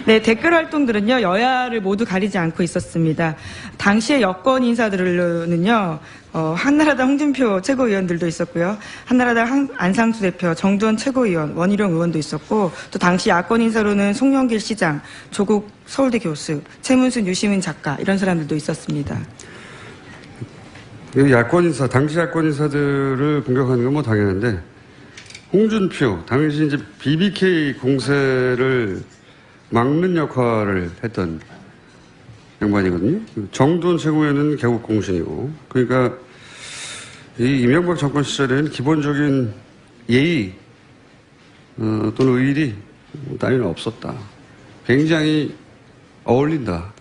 네, 댓글 활동들은요, 여야를 모두 가리지 않고 있었습니다. 당시의 여권 인사들은요, 한나라당 홍준표 최고위원들도 있었고요. 한나라당 안상수 대표, 정두원 최고위원, 원희룡 의원도 있었고, 또 당시 야권 인사로는 송영길 시장, 조국 서울대 교수, 최문순 유시민 작가 이런 사람들도 있었습니다. 야권 인사, 당시 야권 인사들을 공격하는 건 뭐 당연한데, 홍준표, 당시 이제 BBK 공세를 막는 역할을 했던 양반이거든요. 정두원 최고위원은 개국 공신이고, 그러니까 이 이명박 정권 시절에는 기본적인 예의 또는 의리 따위는 없었다. 굉장히 어울린다.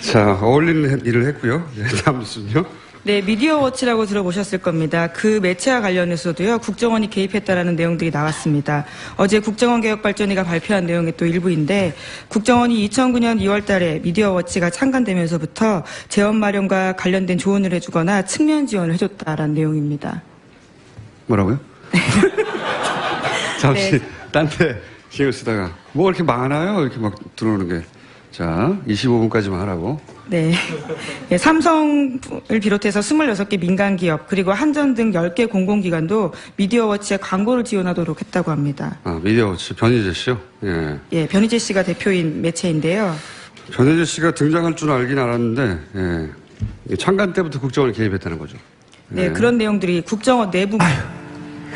자, 어울리는 일을 했고요. 네, 다음 뉴스는요. 네, 미디어워치라고 들어보셨을 겁니다. 그 매체와 관련해서도요, 국정원이 개입했다라는 내용들이 나왔습니다. 어제 국정원개혁발전위가 발표한 내용의 또 일부인데, 국정원이 2009년 2월 달에 미디어워치가 창간되면서부터 재원 마련과 관련된 조언을 해주거나 측면 지원을 해줬다라는 내용입니다. 뭐라고요? 잠시 네. 딴 데 신경 쓰다가 뭐 이렇게 많아요? 이렇게 막 들어오는 게. 자, 25분까지만 하라고. 네. 네, 삼성을 비롯해서 26개 민간기업 그리고 한전 등 10개 공공기관도 미디어워치에 광고를 지원하도록 했다고 합니다. 아, 미디어워치 변희재 씨요? 예. 예, 변희재 씨가 대표인 매체인데요. 변희재 씨가 등장할 줄 알긴 알았는데, 예. 이게 창간 때부터 국정원이 개입했다는 거죠. 네, 예. 그런 내용들이 국정원 내부.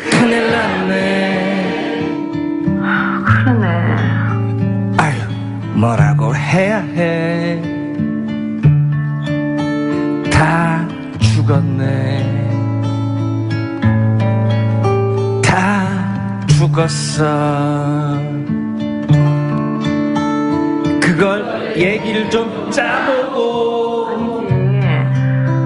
큰일 났네. 큰일 났네. 아유, 뭐라고 해야 해. 다 죽었네. 다 죽었어. 그걸 얘기를 좀 짜보고.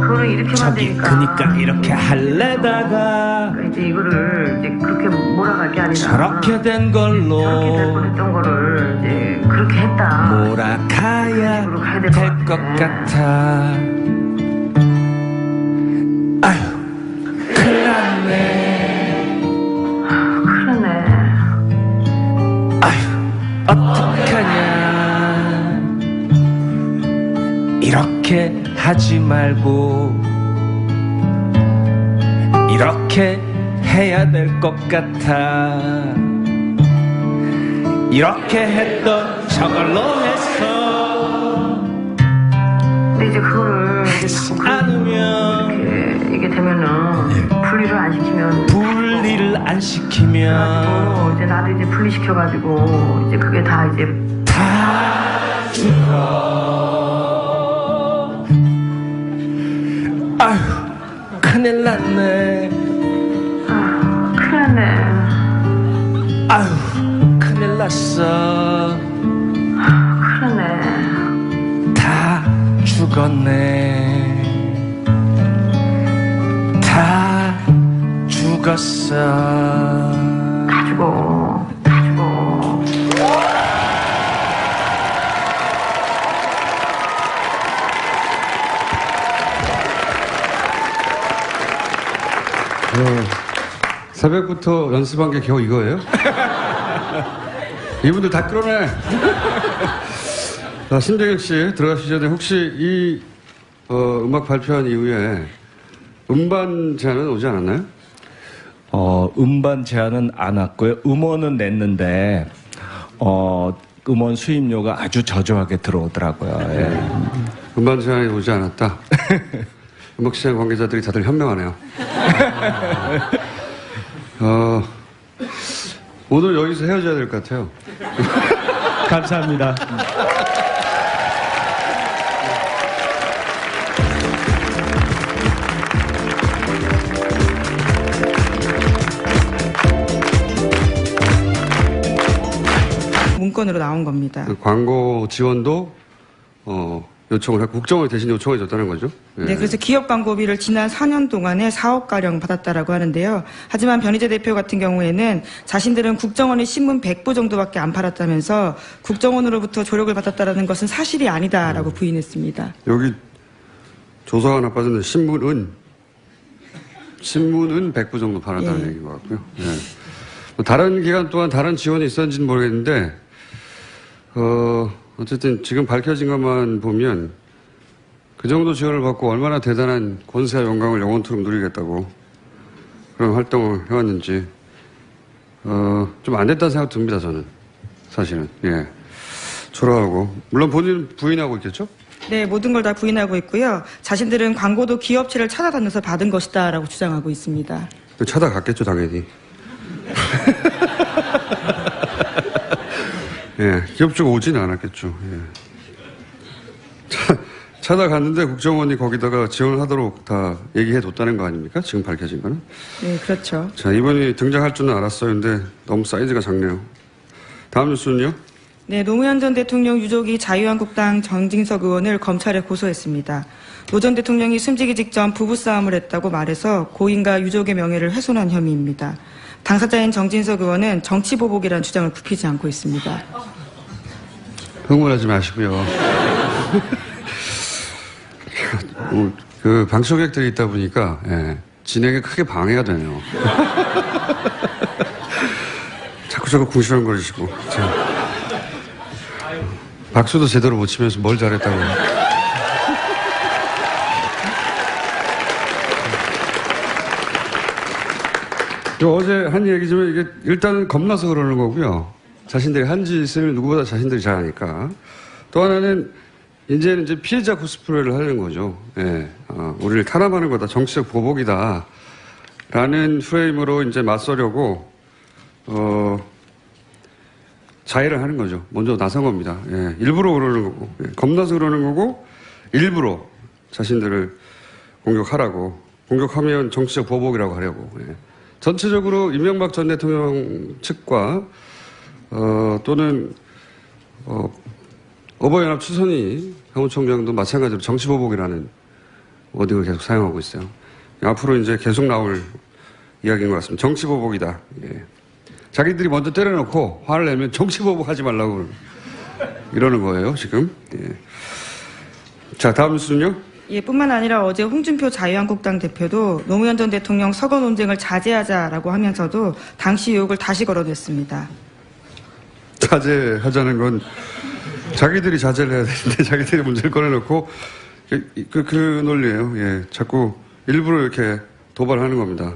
그거를 이렇게 저기 만드니까. 그니까 이렇게 할래다가 이제 이거를 이제 그렇게 몰아갈 게 아니라. 저렇게 된 걸로 저렇게 될 뻔했던 거를 이제 그렇게 했다. 몰아가야 그런 식으로 가야 될 될것 것 같아. 같아. 아휴, 큰일 났네. 큰일 났네. 아휴, 어떡하냐. 이렇게 하지 말고 이렇게 해야 될 것 같아. 이렇게 했던 저걸로 했어. 근데 이제 그거를 이제 자꾸 않으면 이게 되면은 분리를 안 시키면 분리를 안 시키면 그래가지고 이제 나도 이제 분리시켜가지고 이제 그게 다 이제 다 죽어. 아휴, 큰일 났네. 큰일 났네. 아휴, 큰일 났어. 큰일 났네. 다 죽었네. 다 죽었어. 다 죽어. 다 죽어. 새벽부터 연습한 게 겨우 이거예요? 이분들 다 끌어내. 자, 신동엽 씨 들어가시기 전에 혹시 이 음악 발표한 이후에 음반 제안은 오지 않았나요? 음반 제안은 안 왔고요. 음원은 냈는데, 음원 수입료가 아주 저조하게 들어오더라고요. 예. 음반 제안이 오지 않았다. 음악시장 관계자들이 다들 현명하네요. 오늘 여기서 헤어져야 될 것 같아요. 감사합니다. 문건으로 나온 겁니다. 광고 지원도 요청을 했고 국정원이 대신 요청해 줬다는 거죠. 예. 네, 그래서 기업 광고비를 지난 4년 동안에 4억가량 받았다라고 하는데요. 하지만 변희재 대표 같은 경우에는 자신들은 국정원이 신문 100부 정도밖에 안 팔았다면서 국정원으로부터 조력을 받았다라는 것은 사실이 아니다라고 부인했습니다. 여기 조사가 나빠졌는데 신문은 100부 정도 팔았다는 예. 얘기인 것 같고요. 예. 뭐 다른 기간 동안 다른 지원이 있었는지는 모르겠는데 어쨌든 지금 밝혀진 것만 보면 그 정도 지원을 받고 얼마나 대단한 권세와 영광을 영원토록 누리겠다고 그런 활동을 해왔는지 좀 안 됐다는 생각 듭니다. 저는 사실은 예 초라하고 물론 본인 부인하고 있겠죠? 네, 모든 걸 다 부인하고 있고요. 자신들은 광고도 기업체를 찾아다녀서 받은 것이다라고 주장하고 있습니다. 찾아갔겠죠, 당연히. 예, 기업 쪽 오지는 않았겠죠. 예. 찾아갔는데 국정원이 거기다가 지원을 하도록 다 얘기해 뒀다는 거 아닙니까? 지금 밝혀진 거는? 네, 그렇죠. 자, 이번이 등장할 줄은 알았어요. 근데 너무 사이즈가 작네요. 다음 뉴스는요? 네, 노무현 전 대통령 유족이 자유한국당 정진석 의원을 검찰에 고소했습니다. 노 전 대통령이 숨지기 직전 부부싸움을 했다고 말해서 고인과 유족의 명예를 훼손한 혐의입니다. 당사자인 정진석 의원은 정치보복이라는 주장을 굽히지 않고 있습니다. 흥분하지 마시고요. 그 방청객들이 있다 보니까 예, 진행에 크게 방해가 되네요. 자꾸 궁시렁거리시고 박수도 제대로 못 치면서 뭘 잘했다고. 어제 한 얘기지만 이게 일단은 겁나서 그러는 거고요. 자신들이 한 짓을 누구보다 자신들이 잘 아니까. 또 하나는 이제는 이제 피해자 코스프레를 하는 거죠. 예, 우리를 탄압하는 거다. 정치적 보복이다. 라는 프레임으로 이제 맞서려고, 자해를 하는 거죠. 먼저 나선 겁니다. 예, 일부러 그러는 거고, 예, 겁나서 그러는 거고, 일부러 자신들을 공격하라고, 공격하면 정치적 보복이라고 하려고. 예. 전체적으로 이명박 전 대통령 측과, 또는, 어버이연합 추선희 사무총장도 마찬가지로 정치보복이라는 워딩을 계속 사용하고 있어요. 앞으로 이제 계속 나올 이야기인 것 같습니다. 정치보복이다. 예. 자기들이 먼저 때려놓고 화를 내면 정치보복하지 말라고 이러는 거예요, 지금. 예. 자, 다음 뉴스는요? 예, 뿐만 아니라 어제 홍준표 자유한국당 대표도 노무현 전 대통령 서거 논쟁을 자제하자라고 하면서도 당시 의혹을 다시 걸어냈습니다. 자제하자는 건 자기들이 자제를 해야 되는데 자기들이 문제를 꺼내놓고 그 논리예요. 예, 자꾸 일부러 이렇게 도발하는 겁니다.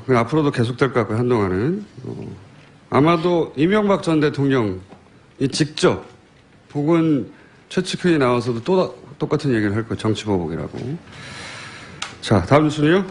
앞으로도 계속될 것 같고요, 한동안은. 아마도 이명박 전 대통령이 직접 혹은 최측근이 나와서도 또 똑같은 얘기를 할 거예요. 정치보복이라고. 자, 다음 뉴스는요?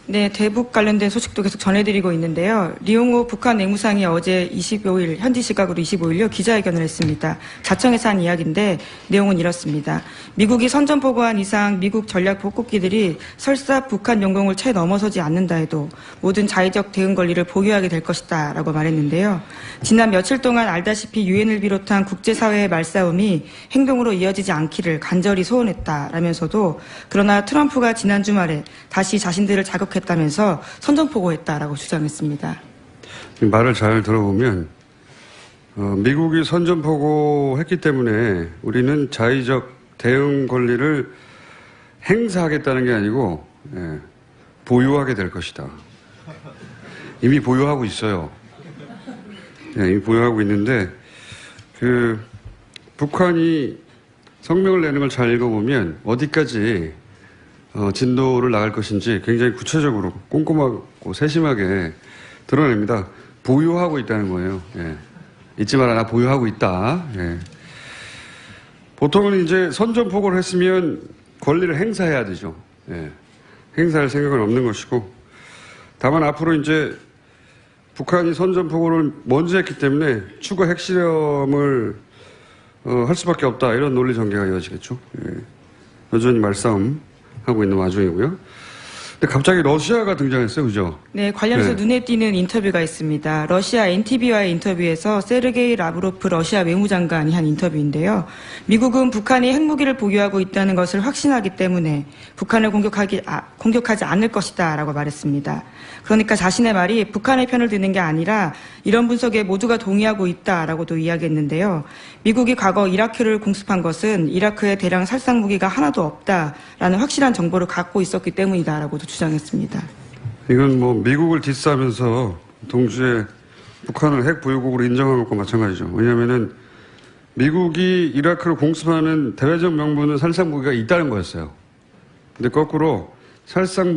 네, 대북 관련된 소식도 계속 전해드리고 있는데요. 리용호 북한 내무상이 어제 25일, 현지 시각으로 25일요, 기자회견을 했습니다. 자청에서 한 이야기인데 내용은 이렇습니다. 미국이 선전포고한 이상 미국 전략 복국기들이 설사 북한 영공을 채 넘어서지 않는다 해도 모든 자의적 대응 권리를 보유하게 될 것이다 라고 말했는데요. 지난 며칠 동안 알다시피 유엔을 비롯한 국제사회의 말싸움이 행동으로 이어지지 않기를 간절히 소원했다라면서도 그러나 트럼프가 지난 주말에 다시 자신들을 자극했다면서 선전포고했다라고 주장했습니다. 말을 잘 들어보면 미국이 선전포고했기 때문에 우리는 자의적 대응 권리를 행사하겠다는 게 아니고 보유하게 될 것이다. 이미 보유하고 있어요. 이미 보유하고 있는데 북한이 성명을 내는 걸 잘 읽어보면 어디까지 진도를 나갈 것인지 굉장히 구체적으로 꼼꼼하고 세심하게 드러냅니다. 보유하고 있다는 거예요. 예. 잊지 마라, 나 보유하고 있다. 예. 보통은 이제 선전포고를 했으면 권리를 행사해야 되죠. 예. 행사할 생각은 없는 것이고, 다만 앞으로 이제 북한이 선전포고를 먼저 했기 때문에 추가 핵실험을 할 수밖에 없다. 이런 논리 전개가 이어지겠죠. 예. 여전히 말싸움 하고 있는 와중이고요. 근데 갑자기 러시아가 등장했어요, 그죠? 네, 관련해서 네. 눈에 띄는 인터뷰가 있습니다. 러시아 NTV와의 인터뷰에서 세르게이 라브로프 러시아 외무장관이 한 인터뷰인데요. 미국은 북한이 핵무기를 보유하고 있다는 것을 확신하기 때문에 북한을 공격하지 않을 것이다라고 말했습니다. 그러니까 자신의 말이 북한의 편을 드는 게 아니라 이런 분석에 모두가 동의하고 있다라고도 이야기했는데요. 미국이 과거 이라크를 공습한 것은 이라크에 대량 살상 무기가 하나도 없다라는 확실한 정보를 갖고 있었기 때문이다라고도 주장했습니다. 이건 뭐 미국을 디스하면서 동시에 북한을 핵 보유국으로 인정한 것과 마찬가지죠. 왜냐하면은 미국이 이라크를 공습하는 대외적 명분은 살상 무기가 있다는 거였어요. 근데 거꾸로 살상